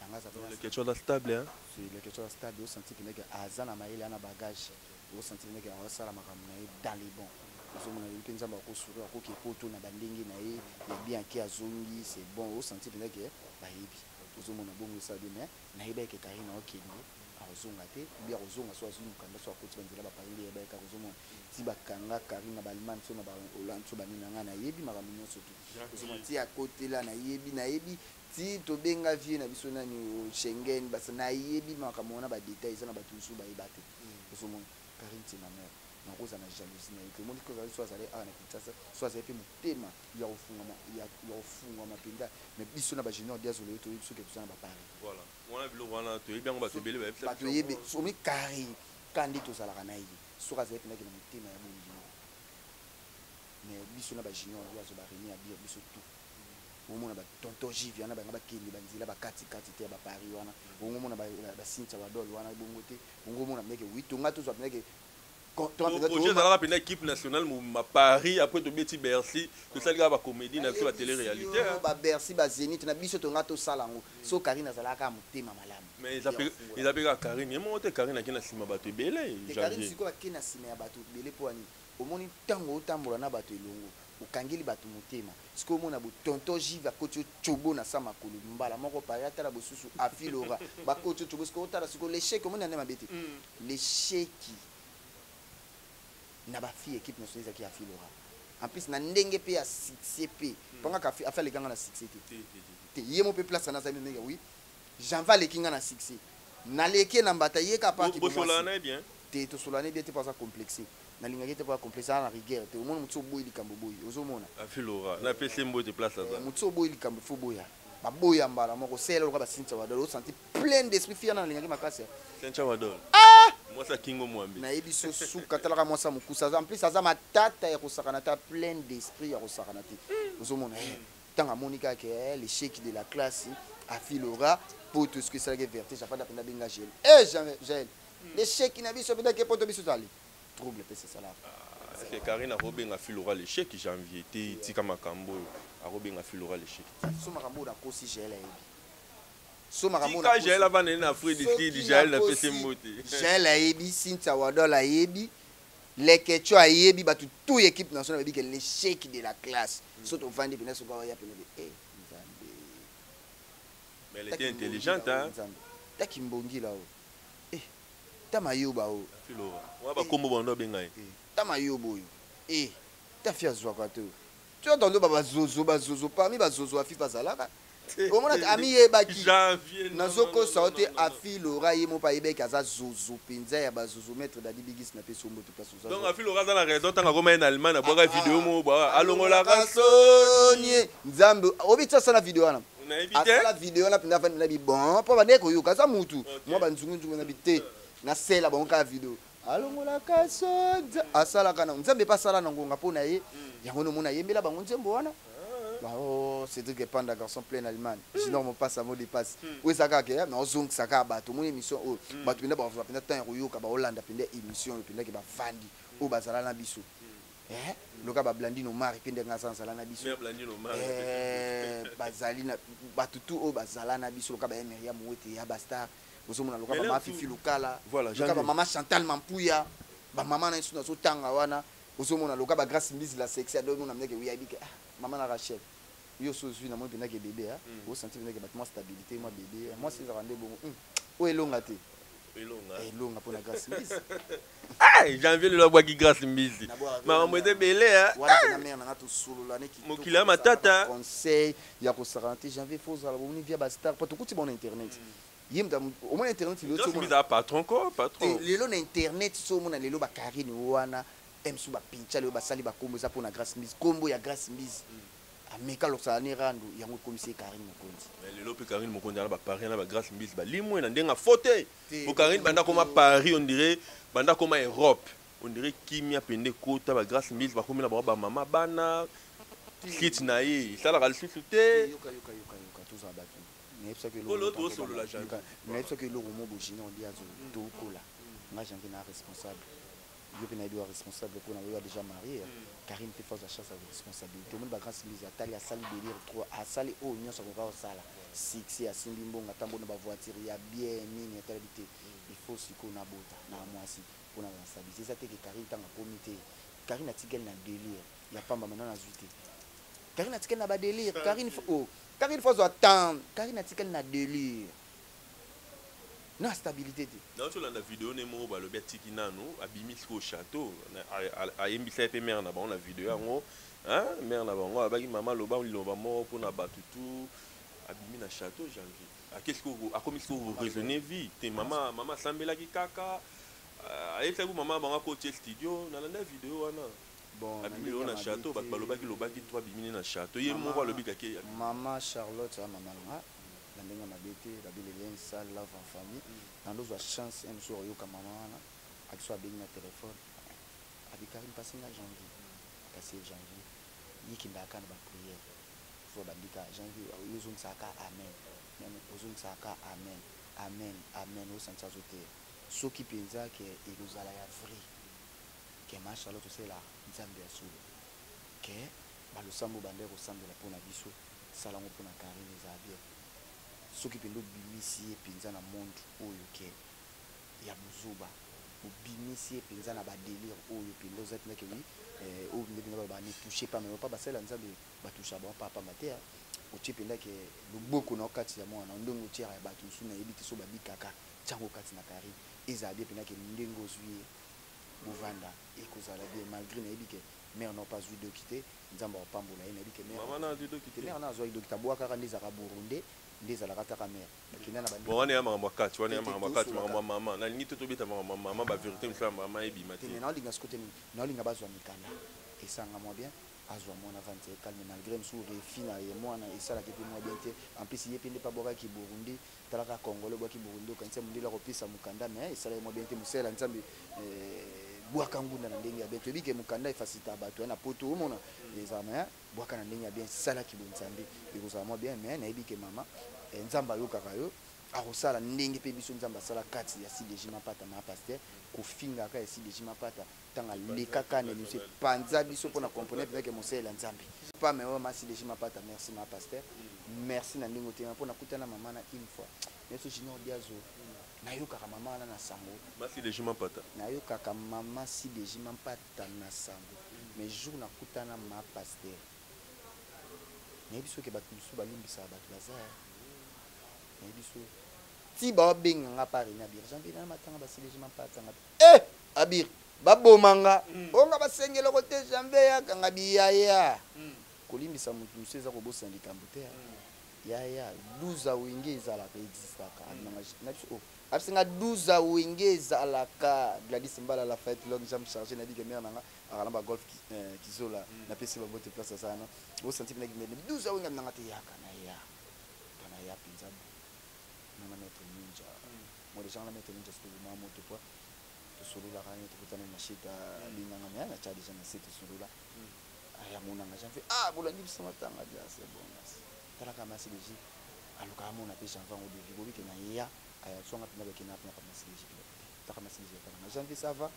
anga za le question la stable hein c'est le question la stable au senti que nèg azana maile ana bagage au senti nèg awasala makambo na dans les bons ozomona yuke nzamba ko sourire ko ke poto na bandenge na ye bien ki azongi c'est bon au senti nèg bayebi ozomona bongo ça bien na yeba ke karina okende azonga te bien ozonga so azungu kanda so akoti banzela ba parler ya ba ka ozomona ti bakanga karina balman so na ba Hollande so banina nga na yebi makambo nyonso tu ozomona ti akote la na yebi ti tobenga vie na biso nani Schengen basa na yebi makambo na ba détails na ba tusu ba yebate ozomona karine ti na mère na koza na jalousie na yeke moni ko za so azale ana Kinshasa so azale pe mutema ya ofunga mapinda mais biso na ba junior dia zolo to biso ke tuzana ba pari voilà wana bilo wana to yebi ngo ba to bele ba to yebi so mi kari kandi to sala kana yi so azale pe na ke na mutema ya bongi mais biso na ba junior dia zo ba reni ya bio biso tout omona ba tonton Jivi wana banga bakende banzila ba kati te ba pari wana omona ba Cynthia Wadol wana bongo te omona meke witonga to zo meke projet dans la équipe nationale à Paris après to beti Bercy to ça ba comédie na la télé réalité ba Bercy ba Zénith na biso to ngato salango so Karina zalaka mutema malamu mais ils appellent Karine yemo te Karine qui na sima bato belé Karine siko ba kena sima ya bato belé po ani omoni tango otambola na bato elongo okangeli bato mutema siko mona bo tonton Jivi akoti chobo na sama kolo mbala moko pa ya tala bosusu afilora ba koti chobo siko tala siko l'échec omona na mabete l'échec na ba fille équipe nationale qui a filora en plus na ndenge pe ya succès pe panga ka affa le ganga na succès te yemo pe place na zami ndenge oui j'en va le kinga na succès na leke na mbata yeka pa ki bo solana bien te to solana bien te pas ça complexé na linga te pas complexé na rigueur te omona mutso boy likambo boy ozomona afilora na pese mbo te place ça mutso boy likambo fo boya ba boya mbala moko sela lo ka ba Cynthia Wadol senti plein d'esprit fier na linga makasi Cynthia Wadol moi ça kingo mwambi na yebi so suka talaka moi ça mukusa en plus ça ma tata ya kosakana ta plein d'esprit ya kosakana te ozomona tanga monika ke l'échec de la classe afilora pour tout ce que ça verté ça pas d'apenda benga gel gel l'échec na biso penda ke poto biso tali trouble pe c'est ça là c'est Karina Robin afilora l'échec janvier ti kama kambo a Robin afilora l'échec so makambo na kosi gel yebi so makambo na gel avane na Afrique du Sud gel na pese mbote gel yebi Cynthia Wadol yebi les Quechua ayebi batu tout équipe nationale dit que l'échec de la classe surtout vendre pena so kwa ya pena mais elle était intelligente hein ta kimbongi là ta mayoba o filora wa ba kombo bondo benga ta mayobo ta fia zwa kwa to tu entends baba zozo parmi ba zozo afifa zalaka omona ami yebaki nazoko saute afilora yemo pa yebeki aza zozo penza ya ba zozo maître dadi bigis na peso mboto place zozo donc afilora za la raison tanga koma en allemand na boka vidéo mo ba alongola kasonye nzambe obitsa sana vidéo wana asa la vidéo na pinda fana bi bon po ba ndeko yo kaza mutu mo ba nzungu na bité na sela bon ka vidéo alongola kasonye asala kana nzambe pa sala na ngonga pona ye yango no mona yembela bango nzembo wana oh c'est que panda garçon plein allemand sinon mon passe à mot dépasse oui ça ka ke na zong ça ka bato mon émission oh bato pinda ba pinda temps yoka ba Hollande pinda émission pinda ke ba vandi o bazala na biso loka ba blandino mari pinda ngasa sala na biso blandino mari bazali na bato tout o bazala na biso loka ba Emeria Mouete ya Bastar ozomona loka ba mafifi lokala loka ba mama Chantal Mampuya ba mama na suna so tanga wana ozomona loka ba Grâce Mbisi la sexy ado mona mneke oui abike maman na Rachel yo so suis na moi pena ke bébé o sentir que battement stabilité moi bébé moi c'est rendre bon o elonga te elonga pour la Grâce Mbisi janvier le bois qui Grâce Mbisi maman mo te belé wana na mère na to solo la neki mokila matata conseil ya ko saranté janvier faut za boni via Bastar pour tout kuti bon internet yimda au moins internet il so mo patron ko patron lelo na internet so mo na lelo ba Karine wana emsu ba pincha lelo basali ba kombo za pour na Grâce Mbisi kombo ya Grâce Mbisi ameka loksa ne randu yango komisi Karine Mokonzi mais lelo pe Karine Mokonzi na ba Paris na ba Grâce Mbisi ba limwe na ndenga fauteuil pour Karine banda koma Paris on dirait banda koma Europe on dirait kimia pende kota ba grâce mise ba komela ba mama bana kit na ye ça la lisusu te yoka tous abatu mais ça que l'autre solo la janvier mais ça que le romo bojina on dit azo to kola nga janvier na responsable yo pe na doit responsable pour na yo déjà marié Karim te force la chasse avec responsabilité monde ba grâce mise atali a sali délire trop a sali o nyonso ko va sala six ya simbi mbonga tambo na ba voiture ya bien nini atalité il faut siko na bota na mwasi pour na stabiliser ça te que Karim tanga comité Karim a tikel na délire ya pamba maintenant na zuité Karim a tikel na ba délire Karim oh Karim faut attendre Karim a tikel na délire na stabilité dans sur la vidéo nemo ba le betiki nanu abimi au château a yembisa pe mère na ba on la vidéo ngo hein mère na ba ngo abaki mama loba loba mo pour na batutu abimi na château janvier a qu'est-ce que vous a comment vous raisonnez vie te mama sambela ki kaka ayesa ku mama banga ko studio na la vidéo wana bon abimi na château ba balobaki lobaki toi abimi na château ye mo ba lobika ke maman Charlotte maman nga na ndenge mabete babile lien ça love en famille dans nos chance un jour yo comme maman wana akiswa bengi na téléphone abikari passé na janvier passé janvier yikinda kana ba prière faut bandika janvier yozon saka amen ozon saka amen amen au sens azote soki penza ke elozala ya vrai ke ma Charlotte c'est là nzambe asulu ke balosambo bande kosambela pona biso salango pona Karine ezabie soki pendo bimisi penza na monde oyo ke ya muzuba bimisi penza na ba délire oyo pendo zati na ke oui oyo ndenge ba ne toucher pas mais pas basela nzambe ba toucher ba papa matea o chipenda ke luboko na okati ya mwana ndongo tira ya batu suna yebiti so babikaka chango kati na Karine ezabie penda ke ndengo zui bovanda ekozala bien malgré na yebike mère n'a pas eu de quitter nzamba opambola ina yebike mère maman na de quitter mère na zo de quitter boaka kaka ndeza ka Burundi ndeza la kata ka mère bakina na bandi bon wana ya mama kati wana ya mama kati mama na lingi to beta mama ba vérité msa mama ebi mati na linga skote na linga bazwa mikanda esanga mo bien azwa mona vante calme malgré msou refina ye mwana esala ke pe mo bien te en plus yepende pa boka ki Burundi talaka Congolais boka ki Burundi kanisa mundila ko pisa mukanda mais esala mo bien te musela nzambe boaka ngunda na ndenge ya bien to bike mukanda efacilita bato na poto omona les amis boaka na ndenge ya bien sala ki bonzambe ekozala mo bien mais na yebike mama nzamba yo kaka yo akosala ndenge pe biso nzamba sala kati ya CDJ mapata na pasteur kofinga ka ya CDJ mapata tanga lekaka ne nous panza biso pona comprendre avec mosela nzambe pas mais ma CDJ mapata merci ma pasteur merci na ndenge te pona kutana mama na une fois neso junior diazo na yo kaka mama na sango ma CDJ mapata na yo kaka mama CDJ mapata na sango mais jour na kutana ma pasteur ne biso ke batu biso balimbisa batu bazaya ne biso ti ba benga nga pari na bir janvier na matanga ba CDJ mapata nga abir babomanga onga basengela ko te janvier ya kanga biyaya kolimbisa mutu museza ko bosa likambo te ya 12 wingi ezalaka existaka na biso absinga 12 wingi ezalaka Gladys Mbala la fête long jam chargé na dike mère nanga akala ba golf kizola na pesi ba bote place sana o senti na gimene 12 wingi nanga te yaka na ya kana ya pinza na maître ninja moi les gens la maître ninja c'est pour moto poids to solula kana to kutana na shita linganga na cha déjà na site solula aya mona nga j'en fais bola ni bisama tanga dia c'est bon talaka ma CDJ aluka mona pe j'en vends au devis bobi ke na ya aya songa pina ba kina pina ma CDJ taka ma CDJ kana j'en fais ça va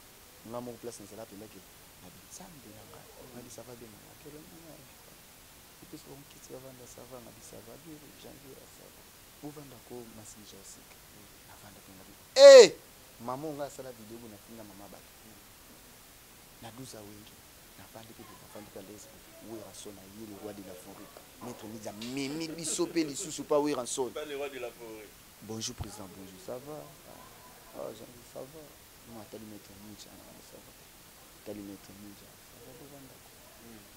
na mo place na sala pina ke na bitsambe na nga na di ça va bien na ke na et puis on quitte ça va na ça va na di ça va bien janvier ça va uvanda ko ma CDJ osika na vanda pina maman nga sala vidéo na finga mama ba na 12 wingi na pande pe na pande ka les oui rançon na yi le roi de la forêt maître Nidia mimi biso pe lisusu pa oui rançon pas le roi de la forêt bonjour président bonjour ça va ça va moi tali maître Nidia ça va tali maître Nidia ça va bovanda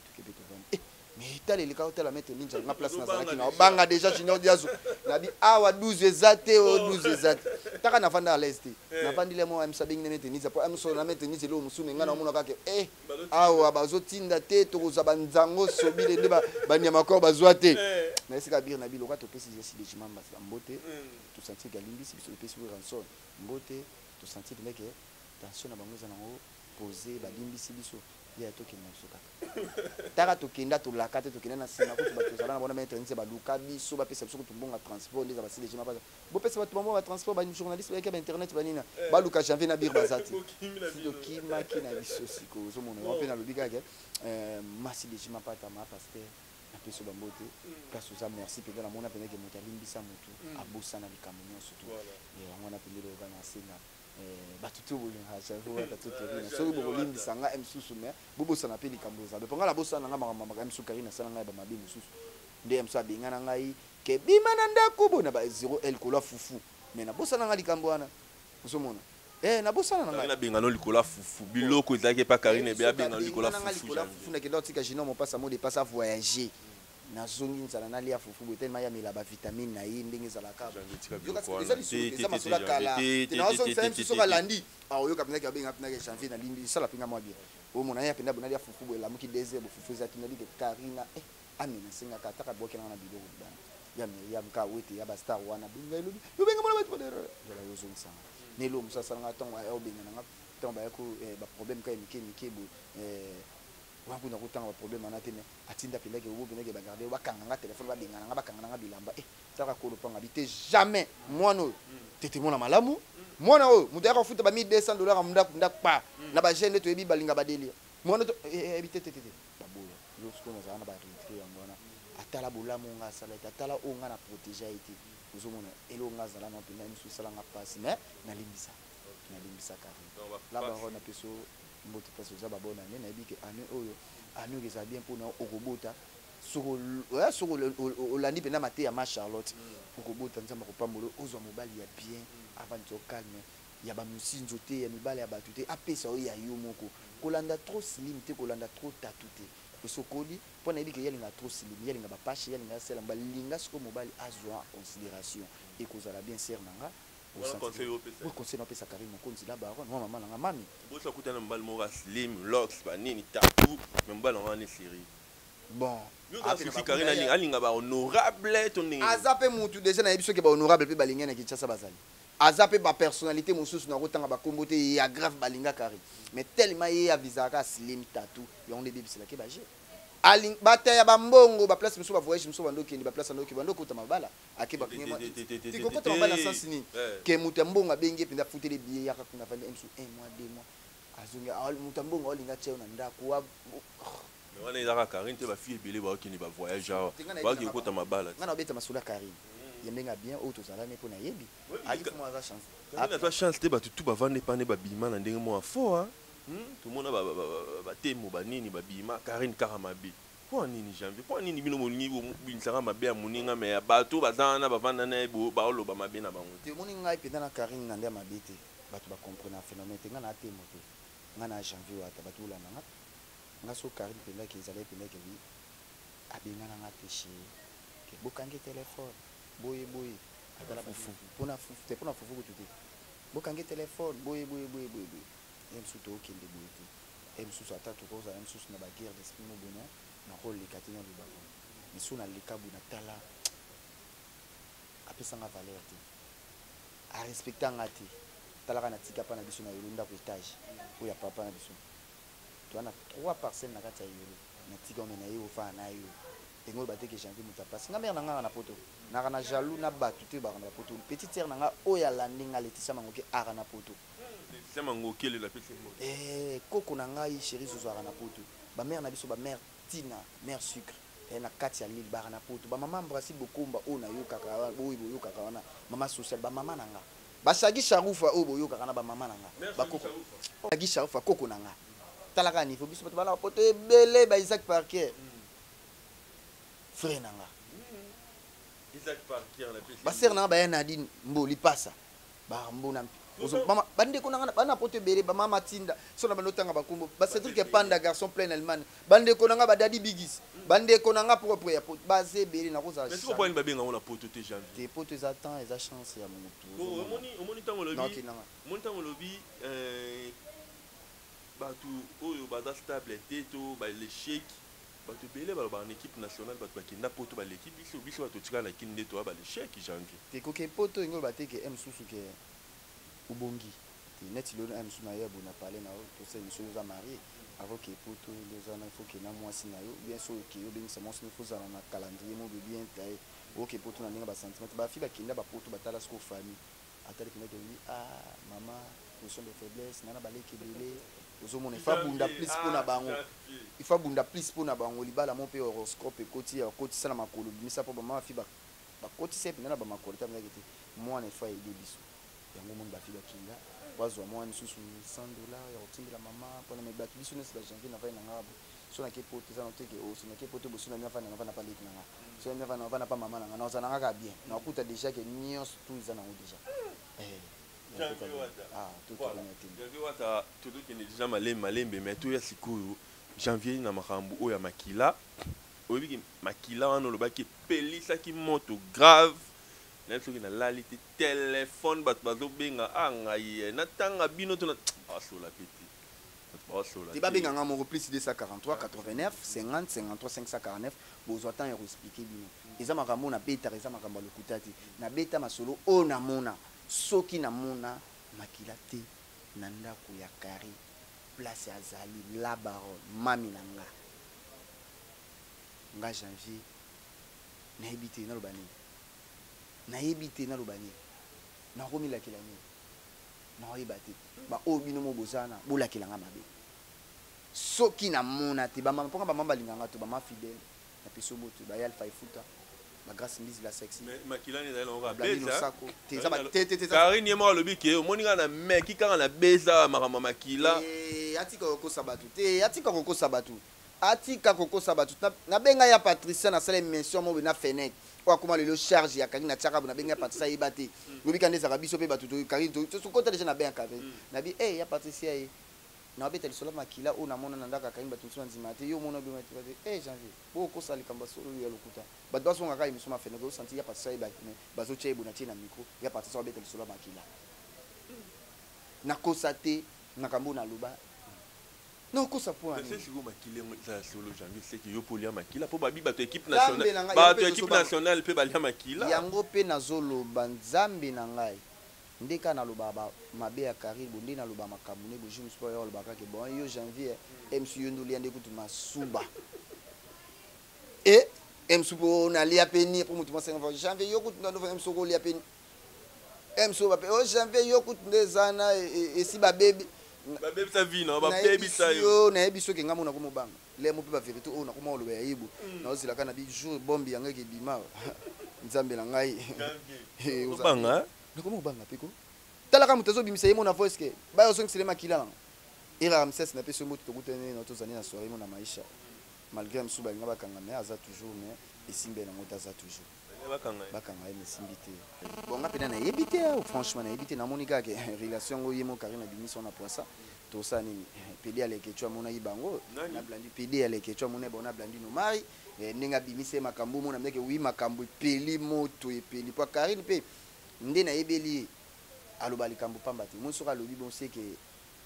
tu ke to vanda mais tali le ka hôtel maître Nidia na place na salaki na banga déjà junior diazo na bi awa 12 ezate o 12 ezate taka na vanda à l'est na vandi le mo am sabing na maître Nidia po am so na maître Nidia lo musune ngana mona ka ke awa bazotinda te tokoza banzango sobile nde banyama ko bazwa te na esika bir na bilo ka to pesi jesi de chimamba mbote to sentir galimbisi biso pesi ranson mbote to sentir ndeke tension na bango za nango exposé balimbisi biso ya tokenda biso kaka taka tokenda tolaka te tokenda na nsima kutu bato ozala na bona maître nse baluka biso bapesa biso kutu mbongo ya transport ndeza basili jima baza bopesa bato bambongo ya transport bajournaliste bayaki ba internet banina baluka janvier na bir baza te tokimaki na biso sikoyo ozomona yango mpe nalobi kaka masi de jima pata ma paster napeso bango te place oza merci mpenza namona mpenzake moto alimbisa motu abosana likambo nyonso tu yango wana mpendele oka na asenga bato to bolinga janvier toterina soki bokolimbisa nga msusu me bobosana mpe likambo ozabe mpo nga nabosana nga makambo msu karine asala ngai bamabe mosusu nde msu abenga na ngai ke bima na ndako bona ba 0 l kola fufu me nabosana nga likambo wana ozomona nabosana na ngai nabengana likolo fufu biloko ezalaki epa karine ebe abengana likolo fufu nakenda otika jino mopasa mo depasa voyager nazongi nzala nalia fufu boye telema ya mela bavitamine na ye ndenge ezalaka eza masolo kala naozongisa msusu soki alandi oyoka mpenzaki abenga mpenzaki janvier nalimbi esala mpenza mwa bien omona ye apenda bonalia fufu boye elamuki désert bofufu ezaki nalike karina amena asengaka ataka bokenanga na biloko libana ya miriam ka wete ya bastar wana benga elobi yobenga mona bato badera zola yozongisanga nelo mosu asalanga ntongo obengananga ntongo bayako baproblème ka ya mike mike boye wakuna kutanga problème ana te mais atinda pendeke obo pendeke bagarder bakanganga téléphone babengana bakangana bilamba taka kolo panga bité jamais mwana tete mona malamu mwana o mutu yaka futa ba $1200 munda pa na ba jeune to yebi balinga badeli mwana to ebité tete baboya lorsqu'on a zana ba retrait yango wana atala bolamu nga sala atala o nga na protéger été ozomona elo nga zala na pena misu sala nga passe mais na limbisa kari la barona peso mbote place oza babona ne na yebike ane oyo ane eza bien mpona okobota soko olandi mpena mate ya ma Charlotte okobota nzambe akopambola ozwa mobali ya bien avant to calme ya bamosinzo te ya mibale ya bato te apesa oyo ya yo moko kolanda trop slim te kolanda trop tatu te osokoli mpona yebike yalinga trop slim yalinga bapashe yalinga asala balinga siko mobali azwa considération ekozala bien ser nanga conseil napesa Karim mokonzi la baron moi maman nanga mami bosa kutana mbali moko slim locks banini tatou mbali ngana ni série bon Karine alinga ba honorable to ndenge azape mutu déjà na yebiso ke ba honorable pe balinga na Kinshasa bazali azape ba personnalité mosusu na kotanga ba kombo te ya grave balinga Karim mais tellement ye avisaka slim tatou ya on debisela ke baje aling bataya bambongo ba place musu ba voyage musu bando kendi ba place ando kibando kota mabala akeba kinyema tiko kota mabala sans ni ke mutu mbongo abenge pinda futele biye yaka kuna vanda msu 1 mois 2 mois azunga mutu mbongo olinga cheo na ndako wa wana ezaka Karine te ba fille belé ba kendi ba voyage ba ki kota mabala ngana obeta masula Karine yemenga bien auto zala ne pona yebi ali fuma za chance na toi chance te ba tutu ba vande pa ne ba bima na ndenge mo fort tout le monde ba temo ba nini ba bima Karine karamabi pour nini janvier pour nini bino molingi binsaka mabe ya moninga me ya bato bazana bavanda na bo ba oloba mabe na bango te moninga ipenda na Karine na ndia mabe te bato ba comprendre phénomène te ngana temo te ngana janvier wata bato la nanga ngaso Karine penda ki ezala penda ki abengana nga te chez ke bokange téléphone boye atala fufu pona fufu ko tuté bokange téléphone boye emsuto okende boye te emsusu atatu koza emsusu na baguerre d'esprit mo bona na rôle lekatina lubako misu na lekabu na tala apesanga valeur te a respecta nga te talaka na tika pa na biso na yolo ndako étage oya papa na biso to ana 3 parcelles na kati ya yolo na tika o mena ye ofa na yo engol bateke janvier mutapasi nga mère na nga na poto na kana jaloux na batu te ba na poto petite sœur na nga oya landinga Laetitia Mangoke ara na poto Mangoke la petite koko na ngai chérie zozo ara na poto ba mère na biso ba mère Tina mère sucre na kati ya lili bara na poto ba maman Brasi Bokomba o na yo kaka boyi boyo kaka wana mama social ba mama na nga ba Shagi Sharufa o boyo kaka na ba mama na nga ba koko Shagi Sharufa koko na nga talaka niveau biso bato bana poto ebele ba Isaac Parker frère nanga Isaac Parker la petite ba sœur nanga ba Nadine Mboli pasa ba mbona mama bande ko nanga bana poto bele ba mama Tinda so na banotanga bakombo ba Cédric Panda garçon plein Allemagne bande ko nanga ba Daddy Bigis bande ko nanga propre ya poto baze bele na koza mais ko point ba benga on poto te janvier te poto ezatan eza chance ya mutu omoni tango lobi mon tango lobi batu oyo baza stable te to ba l'échec bato belé ba en équipe nationale bato bakenda poto ba l'équipe biso bato tika na kinde to ba l'échec janvier te ko ke poto ngol bateke M susu ke ubongi net lo na msuna ya bona parler na to c'est monsieur nous a marié avant que pour tout les ans il faut que na moi si na yo bien sûr que yo bien c'est mon il faut ça na calendrier mo bien taille OK pour tout na ninga ba sentiment ba fi ba kinda ba poto ba tala sko famille atali kinda que oui ah maman position de faiblesse nana ba leki belé ozo mon fa bunda plus pour na bango il faut bunda plus pour na bango libala mon pe horoscope koti ya koti sala makolo bimisa po ba ma fi ba koti sepe nana ba makolo ta mnagete moi ne fa aider biso yango mon ba fi ba kinda wazwa mwana susu $100 ya kotimbela mama pona mebaki biso nesi ba janvier na vai na ngabo so na kepote za noteke o so na kepote boso na miafana na vana pa leki na nga so na miafana na vana pa mama na nga na za na nga ka bien na kuta déjà que nyos tout za na o déjà tout est bien janvier wata tout qui est déjà malembe mais tout ya sikoyo janvier na makambu o ya makila oyebi makila wana lobaki pelisa ki moto grave na soki na lalite téléphone bato bazobenga ngai natanga bino to na asola peti asola ti babenga nga moko plus 243 89 50 53 549 bozwa temps ya koexplike bino eza makambo na beta eza makambo lokuta te na beta masolo o na mona soki na mona makila te na ndako ya kari place azali la baronne mami na nga janvier nayebi te naloba nini nayebi te naloba nini nakomilakela nini nakoyeba te baoyo bino mo bozana bolakelanga mabe soki namona te bamama mponga bamama balinganga to bama fidèle na peso boto baya alpha efuta bagrâce mbisi la sexy makilani ezali nango kabeza karine ye moko alobi ke omoni kaka na meki kaka na beza makambo makila atika kokosa bato te atika kokosa bato atika kokosa bato nabenga ya patricia nasala mention mo na fenêtre akoma lelo charge ya Karine na tiaka na benga Patricia yeba te lobi kande za biso pe bato to Karine to kota déjà na benga kave na bi ya Patricia e na beta lisola makila o na mona na ndaka Karine bato so nzima te yo mona bi mati janvier bo ko sali kamba so ya lokuta bato baso ngaka imiso ma fene go senti ya Patricia yeba me bazo chebu na tina micro ya Patricia beta lisola makila na kosate na kambo na luba non ko ça point c'est sûr makila ça solo janvier c'est que yo polia makila po babi bato équipe nationale bato équipe nationale pe balia makila yango pe nazolo banzambe na ngai ndeka na loba mabe ya karibu ndi na loba makamune bo jim sport yo loba ka ke bon yo janvier MC yo ndoli ande kutu masuba et MC po na lia peni pour mutu masenga janvier yo kutu ndo MC ko lia peni MC ba pe o janvier yo kutu ndezana et si ba baby ba baby sa vie non ba baby sa yo na yebiso ke ngamona ko mobanga le mo pe ba vérité o na ko mo lo ya yibo na ozila kana bi jour bombi yanga ke bima nzambe na ngai obanga na ko mobanga peko tala ka mutazo bimisa yemo na voice ke ba yo songi selema kila ira ramses na peso moto to kutene na to zani na soirée mo na maisha malgré msuba ngaba kanga mais aza toujours mais esimbe na mota aza toujours bakanga esimbi te bon nga pena na yebite franchement na yebite na monika ke relation ngo yemo Karine na bimiso na poisa to sa nini pedi ale ketchwa mona ibango na blandi pedi ale ketchwa mona bona blandi no mari ninga bimise makambo mona meke wi makambo peli moto epeli po Karine pe nde na yebeli aloba likambo pamba te mon soka lobi bon c'est que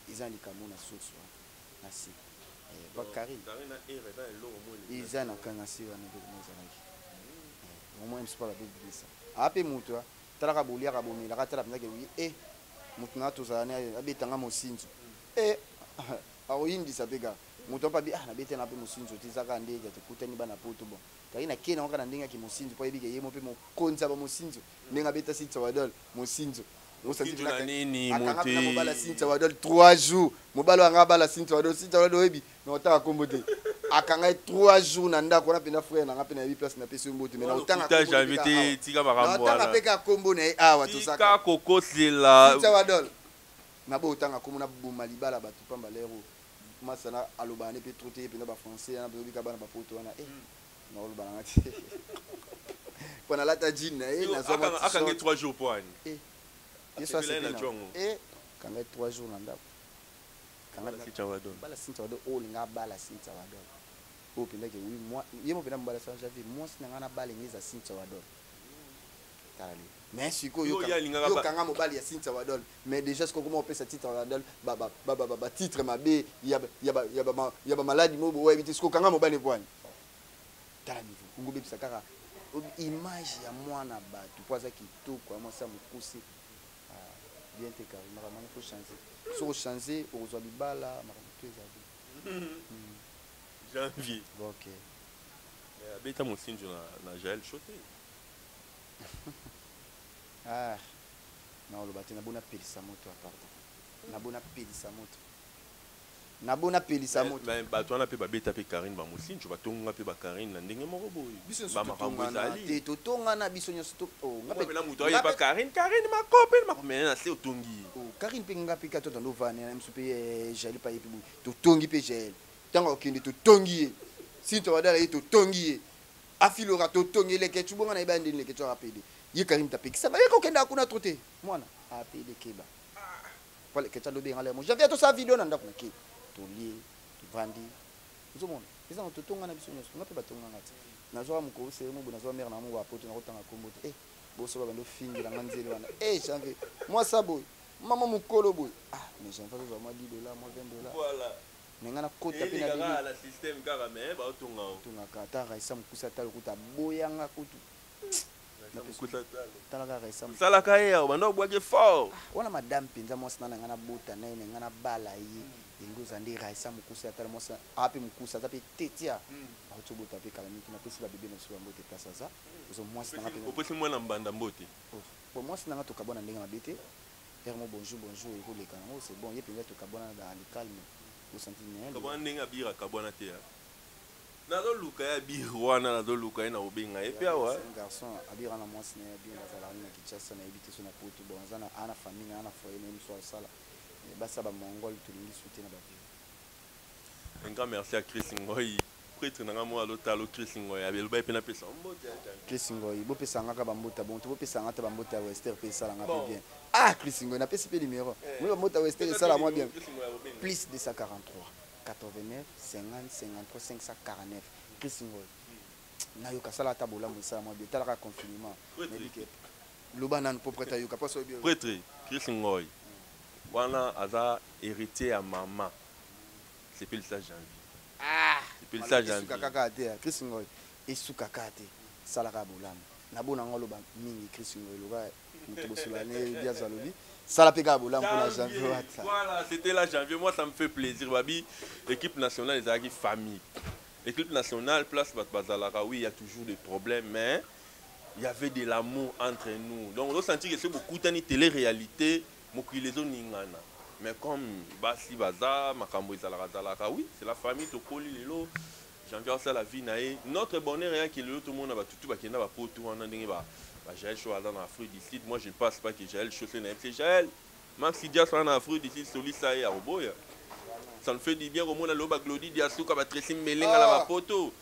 ils ont likambo na source na si ba Karine ils ont na si wana de mozalaki au moins c'est pas la Bible ça ape mutu talaka bolia ka bomela ka tala pinake wi mutu na to zana abetanga mosinzo aoyindi sapeka mutu pa bi na bete na pe mosinzo tizaka ndege tukutani bana poto bon Karine kena ngaka na ndenge ki mosinzo po yebike yemo pe mo konza ba mosinzo ndenge beta sitsa wadol mosinzo mosinzo na nini mote mobala sitsa wadol 3 jours mobala nga bala sitsa wadol yebi na otaka kombote akanga 3 jours na ndako na pena frère na nga pena 8 place na peso mbote mais na otanga kombo janvier tika makambo wala na peka kombo na awa to saka tika kokosela sitsa wadol na bo otanga komo na buma libala batu pamba lero masana aloba ne pe troté pena ba français na bi ka bana ba poto wana na oloba na ngati pona lata jean na zo akanga 3 jours poani yeso c'est na kanga 3 jours na ndako kanga sitsa wadol bala sitsa wadol o linga bala sitsa wadol o penda ke oui moi yemo pena mbala sa javi moi sinanga na bala ngeza sitsa wadol tali mais siko yo kanga mobali ya sitsa wadol mais déjà ce comment on peut ce titre wadol ba titre mabe ya ba maladie mobo ouais vite ce kanga mobali poani tala niveau kungo bebisa kaka image ya mwana batu poza kitoko ya mwasa mukuse bien te Karim makambo faut changer so changer ozwa libala makambo to ezali janvier ok abeta mosinjo na Jaël Choté ah naoloba te nabona pelisa moto aparta nabona pelisa moto nabona pelisa moto bato wana mpe babeta mpe Karine bamosinjo batonga mpe bakarine na ndenge moko boye biso bamakambo ezali te totongana biso nyonso ngapela moto ayeba Karine makope makomene na se otongi Karine mpe nga mpe ka to tando vane na miso mpe Jaël pa yepi boye totongi mpe Jaël ntango okende totongi ye sinto badala ye totongi ye afilora totongi eleke tubonga na yeba ndeni leke to rapide ye Karim tapekisa ba ye kokenda kuna trote mwana apede keba pale kecha lobe ngale mo j'avais to sa vidéo na ndako na ke to lie to vandi zo mona eza na totonga na biso nyonso ngape batonga ngati na zo amko se mo bona zo mère na mo wa poto na kotanga kombo te bo so ba ndo fingi la nganzeli wana janvier moi ça boy mama mukolo boy mais janvier zo moi $10 moi $20 voilà nenga na kota pe na bibi la système kaka mais ba otonga otonga kata raisa mukusa talo kuta boyanga kutu talaka raisa salaka ye banda obwake fort wana madame penza mwasi na ngana bota na ine ngana bala ye ingoza ndi raisa mukusa talo mwasi ape mukusa tape tetia auto bota pe kala miki na pesi ba bébé na so mbote pasa za zo mwasi na ngapena opesi mwana mbanda mbote bon mwasi na ngato kabona ndenge mabete hermo bonjour eko leka ngo c'est bon ye penza to kabona dans le calme au sentinelle kabona ndenge abira kabona te nazoluka ya bire wana nazoluka ye na obenga ye mpe awa garçon abira na mwasi na ye bien bazalaki na Kinshasa na yebi te so na poto bon aza na ana famille ana foyer na ye mosu asala basa bamongole tolingi soute na bavie un grand merci à Chris Ngoyi prêtre nanga mo alotalo Chris Ngoyi abeloba mpe napesa mbote Chris Ngoyi bopesanga ka bambota bon tobopesanga ta bambota ya Wester mpe esalanga mpe bien Chris Ngoyi napesi mpe numéro moi bambota ya Wester esala moi bien plus 243 89 50 53 549 Chris Ngoyi nayoka sala ata bolamu esala moi bien talaka confinement loba nanu po prêtre ayoka poso bien prêtre Chris Ngoyi wana aza héritier à maman c'est pile ça janvier c'est pile ça janvier kaka te Chris Ngoyi esuka kate salaka bolamu nabona ngoloba mingi Chris Ngoyi loba mutobosolane dia zalobi sala peka bolamu pour la janvier wata voilà c'était la janvier moi ça me fait plaisir babi équipe nationale ezalaki famille équipe nationale place bazalaka oui il y a toujours des problèmes mais il y avait de l'amour entre nous donc on doit sentir que c'est beaucoup de télé-réalité mokilezo ningana mais comme basi baza makambo ezalaka oui c'est la famille tokoli lelo janvier ça la vie nae notre bonheur rien que lelo tout le monde ba tutu bakenda ba poto wana ndenge ba Jaël Chow dans l'Afrique du Sud moi je ne pense pas que Jaël Chow c'est Jaël Maxi Dia soit en Afrique du Sud soli ça et Aroboya ça nous fait du bien au monde loba Glody Diasuka ba Tracy Melenga la ba poto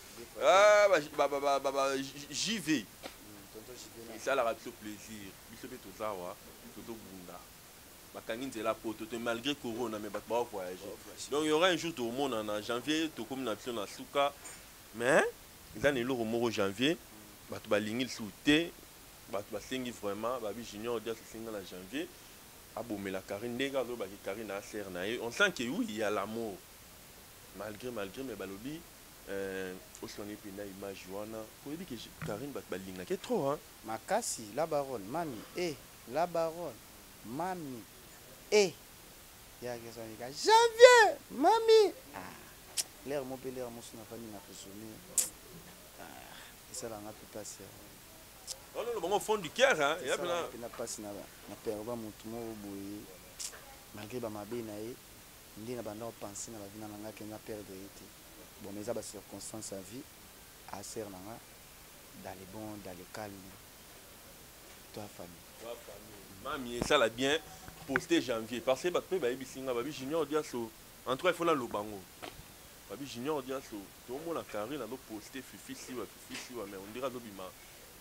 JV et ça la radio plaisir biso pe tozawa toto bunda bakangi nzela poto malgré corona mais ba voyager donc il y aura un jour tout le monde en janvier tout comme nation na suka mais dans le moko janvier bato balingi souté bato basengi vraiment babi junior dia singa na janvier abomela Karine ndega zo baki Karine a ser na ye on sent que oui il y a l'amour malgré mais balobi aussi on est pena image wana pour dire que Karine bat balinga que trop hein makasi la baronne mami la baronne mami ya kesonika janvier mami l'air mo pe l'air mo sona fani na resonner ça la ngapi passer oh non bon au fond du cœur hein ya pena passe na perba mutu mo boye malgré ba mabe na ye ndina banda penser na ba vina nga ke nga perdre été bon mais ça ba circonstance à vie à ser nanga dans les bons dans le calme toi famille mami ça la bien posté janvier parce que bato ba bisinga babi junior dia so en tout cas il faut la lobango babi junior dia so tout monde a carré na do posté fifi siwa mais on dira do bima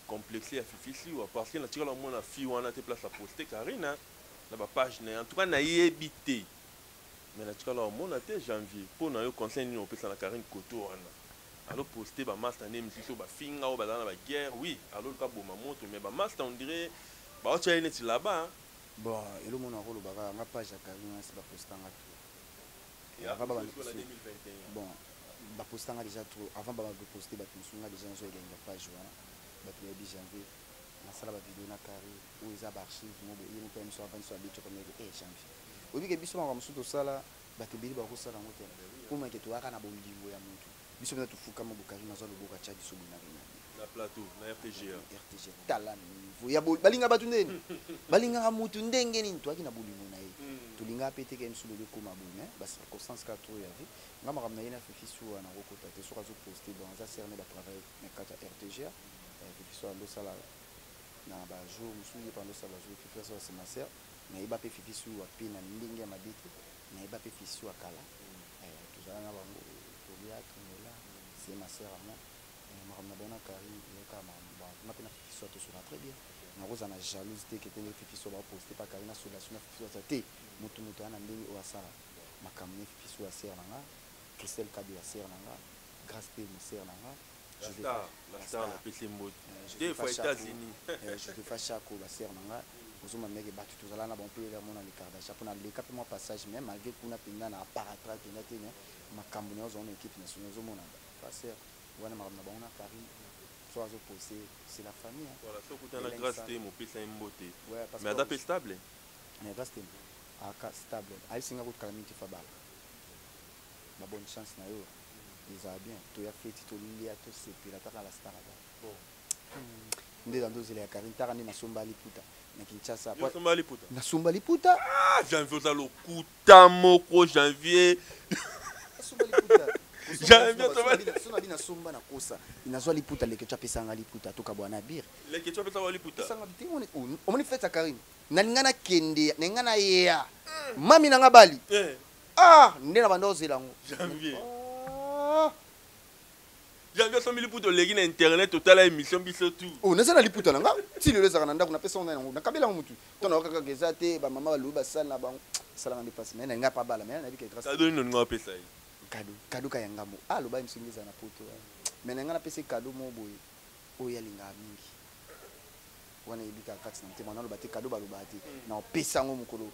complexé à fifi siwa parce que naturellement mon a fi wana te place à poster Karina na ba page na en tout cas na yebité mais naturellement mon a te janvier pour na yo conseil ni on peut ça na Karine Koto wana alors poster ba master name si so ba finga ou ba dans la guerre oui alors ka boma moto mais ba master on dirait ba o tshayene ti là-bas bon elo mona rolo baka nga page ya Karine c'est ba postanga tout et avant 2021 bon ba postanga déjà trop avant ba poster ba tunsunga déjà zo elenga page wana ba puis janvier nasala bavideo na kari oyo eza baarchive mobo ye mope miso avandi so abeti komeke janvier obike biso makambo mosusu tosala bato ebele bakosala yango te pomake toyaka na bolingo ya motu biso mpenza tofukama bokari nazwa loboka tya biso boye na plateau na RTGA tala niveau ya balingaka bato ndeni balingaka motu ndenge nini toyaki na bolingo na ye tolingaka pe teke misu lelo ekóma boye me bacirconstance kaka tro ya vie nga makambo na ye na fifisu wana kokota te soki azoposte bon aza serne batravaille na kati ya RTGA fifisu andosala na bajour mosusu ye pandosala bajour fifisu asala semacere nayeba mpe fifisu ape na ndenge ya mabe te nayeba mpe fifisu akala tozala na bango tolia tonola c'est ma sœur à moi makambo na bango na kari yoka nga mpe na fifisu atosona très bien nakozala na jalouse te ketenge fifisu baposte pa kari na solation na fifisu aza te moto aya na ndenge oyo asala makambo ne fifisu ya sere na nga Christelle Kado ya sere na nga Grâce te mosere na nga je te fais chaque basere na nga ozoma meke bato tozala na bon mpe mona lekardasha mpona leka mpe mwa passage mais malgré kuna mpenza na aparatra mpenza te makambo na ozala na équipe nationale ozomona basere wana makambo na bango na kari so azopose c'est la famille sokutana Grâce te mopesa ye mbote mais aza mpe stable Grâce te aka stable ayisinga kotikala mingi fabala babonne chance na yo ezala bien toya feti tolia tosepela taka la star nde na ndozela ya kari ntaka nde nasomba liputa na Kinshasa nasomba liputa janvier oza lokuta moko janvier sona bi nasomba na kosa inazwa liputa leke tya pesanga liputa toka bwana bir leke tya pesanga liputa pesanga bitingo omoni fete ya Karine nalinga na kende nalinga na yeya mami nanga bali nde na banda ozela ngo janvier sombi liputa oleki na internet otala émission biso tout naza na liputa nanga ti lelo ezaka na ndako napesa ngo nango nakabelango motu to nayoka kaka eza te bamama balobi basala na bango esalanga nde mpasi mai nalinga pa bala mai nayebika kado nini oninga opesa ye kado ka yanga mo aloba misingi eza na poto mai nalinga napesa kado mo boye oyo alingaka mingi wana yebika kati na motema naloba te kado balobaka te na opesa yango mokolo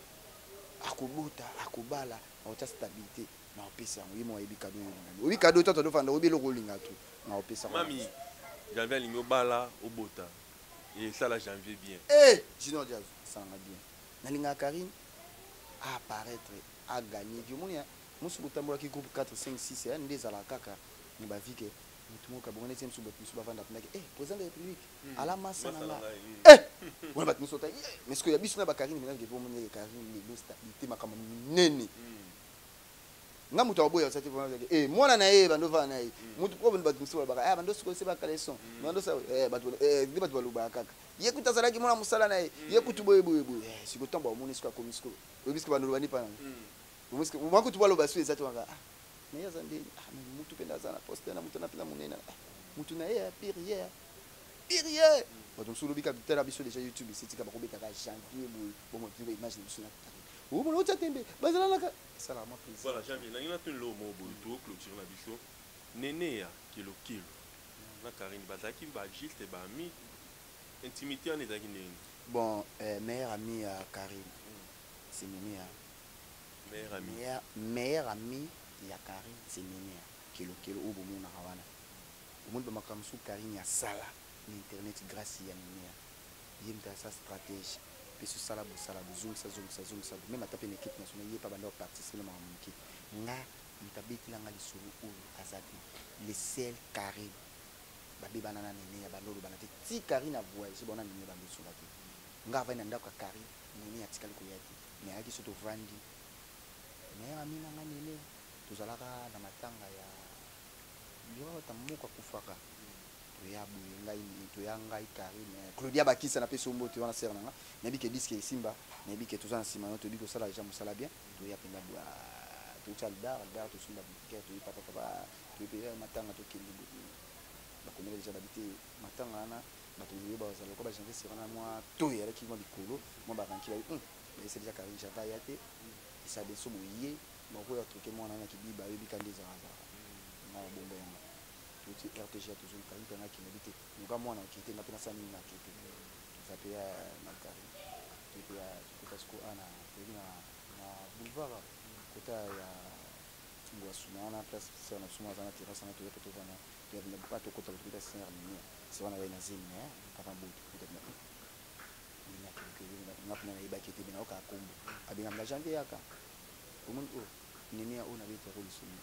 akobota akobala aotya stabilité na opesa yango ye mo ayebi kado oyo olingami oyebi kado to todofanda oyebi eloko olinga to na opesa mami janvier alingi obala obota esala janvier bien junior jazz esalanga bien nalingaka Karine apparaître agagné vi omoni mosu botambolaki groupe 4 5 6 nde ezalaka kaka na bavike motu moko abongo neti mosu bato mosu bavanda pendaki président de république ala masa na nga wana bato mosu ota mais sikoyo ya biso na bakarine mpenza ke omoni Karine lelo stabilité makambo minene nga moto aboya sati mwana na ye bandovana na ye motu po bato mosu balobaka bando sikoyo se bakala son nde bato balobaka kaka ye kuta azalaki mwana mosala na ye ye kutu boyeboyeboye sikoyo ntango bamoni sikoyo akomi sikoyo oyebi sikoyo bandoloba ndi pana makutu baloba so eza te wanga naye aza nde mutu mpe aza na poste na mutu na mpenza monene mutu na ye pire bato mosu olobi kapitala biso deja youtube esetika bakobetaka janvier boye bomotiba image na biso na omona otya tembe bazalanaka esalaka mwa plaisir voilà janvier nangi natoni loo moo boye toclôture na biso nene ya kilokilo na Karine bazalaki bajuste baami intimité wana ezalaki ndenge bon meilleur ami ya Karine c'est nene ya meilleur ami ya Karine c'est nene ya kilokilo oyo bomonaka wana omoni bamakambo mosusu Karine asala na internet grâce ya nene ya ye mpe asa stratégie mpe sosala bosala bozongisa meme ata mpe na équipe nationale ye pa banda baparticipe na makambo moke nga moto abetelanga lisolo oyo aza te le sel Karine babebana na nene ya bando olobana te ti Karine avoyage bona nene bando esola te nga avai na ndako ya Karine nene atikali koya te me ayaki so tovandi meilleur ami nanga nene tozalaka na matanga ya bata moko akufaka toya boye ngai toya ngai Karine Claudia Bakisa na pesa mbote wana sere nanga nayebi ke diske esimba nayebi ke toza na nsima no toyebi kosala deja mosala bien toya mpenza totya dar tosomba bike toyi papapapa toyepe matanga tokende bakomela deja babi te matanga wana bato oyo bazala lokola bajanvier sere wana mwa toyi alaki mwa likolo mwa baranki babi baese deja Karine janvier aya te esabe so boye bakoya truke mwana wana kibiba ayebi kandi ezalazala na bombo yango toti RTGA tozoni Karine mpe ngaki nayebi te noka mwana okite nga mpe nasala nini nakite toza mpe ya na Karine toyepe ya tokota siko ana toyebi na boulevard kota ya boisson na place c'est na suma za na terrasse na to to bana tu as pas to kota to senior ni c'est on a na zine hein papa bout peut-être na na ibaki te bina oka kombo abinga mla janvier yaka umuntu nini ya una bete role sumi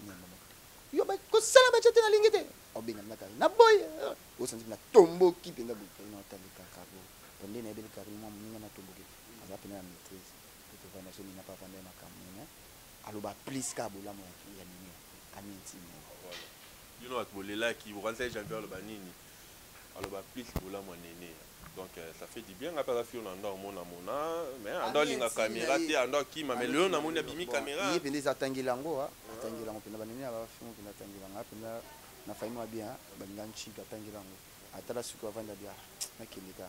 nyama yo ba ko sala ba chete na lingite obinga mla kari na boy o santi na tombo ki penga bu na talika kabo onde na ebele kari mo minga na tombo ki aza pena na maîtrise to bana so ni na papa ndema kamuna aloba plus ka bolamo ya nini aminti voilà you know at bolela ki bu kanza janvier aloba nini aloba plus bolamo nene. Donc ça fait du bien après la fille on endort mon mais endort linga caméra te endort qui mais le on a mon abimi caméra il pendeza tangilango tangilango pena banini aba film pena tangilango pena na faimo bien banganchi tangilango atala suko avanda dia na kilika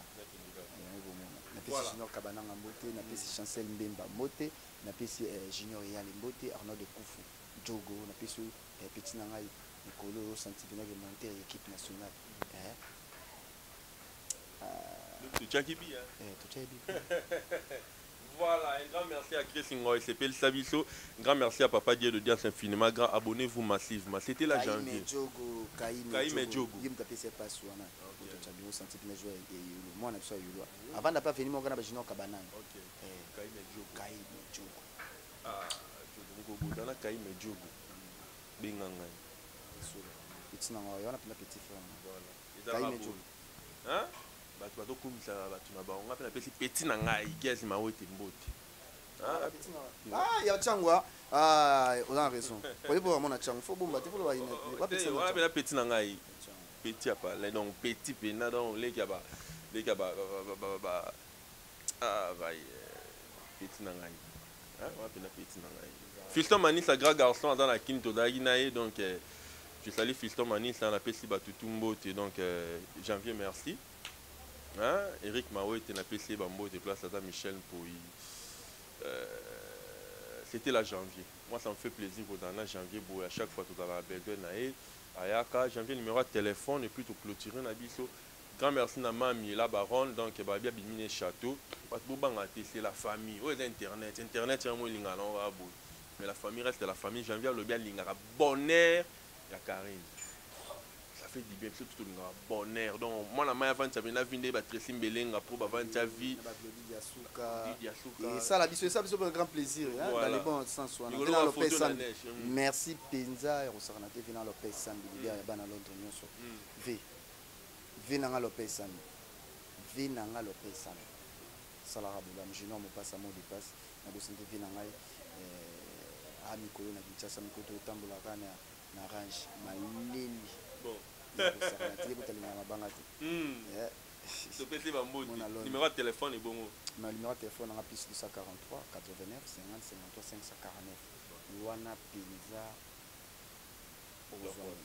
na pesi junior kabananga mbote na pesi chancel mbemba mbote na pesi junior yali mbote Arnaud de Koufou jogo na pesi petit na ngai Nikolo sentiment de monter équipe nationale Voilà, un grand merci à Chris Ngoy, c'est Pel Sabiso. Un grand merci à Papa Dieu de Dias infiniment. Grand abonnez-vous massivement. C'était la janvier. Kaime Jogo. Il me tapait ses passes. Moi, on a besoin de avant d'avoir fini, on a besoin de Kabanan. Kaime Jogo. Ah, Jogo. Dans la Kaime Jogo. Binganga. Petit Nangoy, on a petit frère. Kaime Jogo. Hein? Bato bato komisa bato na bango ngapela pesi petit na ngai kiasi mawote mbote ya changwa on a raison pour pour mon changwa faut bomba te pour ba ina wa pela petit na ngai petit apa là donc petit pena donc les ba petit na ngai wa pela petit na ngai Fiston Manis a grand garçon dans la kin to dagi nae donc je salue Fiston Manis on appelle si bato tumbote donc janvier merci. Hein? Eric Mao était na PC Bambo de place à Michel Pouy. C'était la janvier. Moi ça me fait plaisir pour dans la janvier pour à chaque fois tout à la belle nae ayaka janvier numéro de téléphone et puis tout clôturer na biso. Grand merci na mami la baronne donc ba bien bimine château parce que banga c'est la famille. Oh internet c'est un mot linga non va bout. Mais la famille reste la famille janvier le bien linga bonheur ya Karine. Ça fait du bien, c'est tout un bonheur. Donc, moi, la main avant, ça vient de la Tracy Mbelenga pour avant ta vie. Et ça, la vie, c'est un grand plaisir. Dans les bons sens. Merci, Penza, et Rosaranate, Vina Lopez Sambi, Bana Londres, V. Nanga Lopez Sambi. V. Nanga Lopez Sambi. Salara Boulam, je n'en passe à mon dépasse. Na bosante V. Nanga, Amikolo, na Kinshasa, Mikoto, Tambola, na Range, Maleli. Bon. Numéro de téléphone est bon. Le numéro de téléphone est plus 243 89 50 53 549. Luana Penza Ozwanga.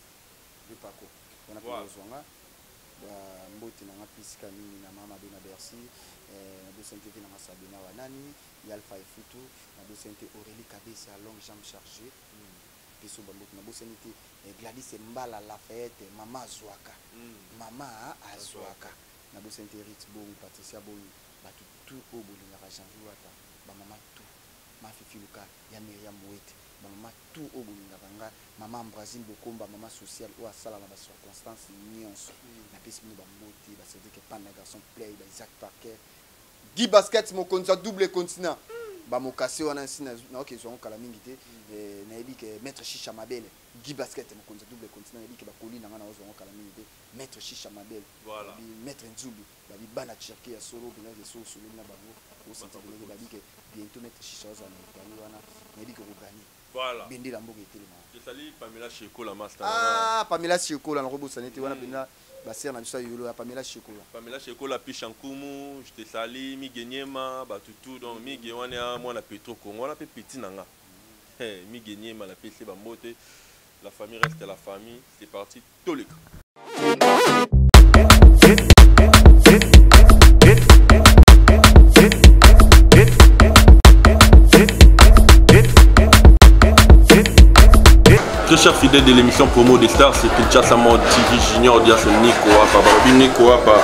Lupako. On a pu Ozwanga. Mbote na pisika nini na mama Bena Bercy. Na docente na Sabina Wanani. Yalfa Ifutu. Na docente Aurélie Kabesi à longue jambe chargée. Piso bambote na bosenité Gladys Mbala Lafayette mama Zwaka mama Azwaka na bosenité Ritz Bongo Patricia Bongo batu tout au bolinga janvier wata ba mama tout ma fifi luka ya Miriam Wete ba mama tout au bolinga banga mama Brazil Bokomba mama social ou asala na ba circonstances nyonso na pesi no bambote ba c'est que pan na garçon play ba Isaac Parker Guy Basket mon konza double continent ba mokasi wana sina na OK zo kala mingi te na yebi ke maître Chicha Mabele Guy Basket mo konza double continent yebi ke ba kolina ngana zo kala mingi te maître Chicha Mabele voilà maître Nzubi ba bi bana chercher ya solo bina ke solo na bango o senti ke ba bi ke bientôt maître Chicha za na kali wana na yebi ke ko gagner voilà bindi la mboka etelema je salue Pamela Cheko la master Pamela Cheko la robo sanité wana bina Basser na biso yolo ya Pamela Cheko. Pamela Cheko la Pichankumu, je te salue mi genyema batutu donc mi gewana moi na Petro Congo na pe petit nanga. Mi genyema la PC bambote. La famille reste la famille, c'est parti Tolika. Très chers fidèles de l'émission promo des stars, c'est Kinshasa Mode TV Junior Dias Nico Apa, Barbie Nico Apa.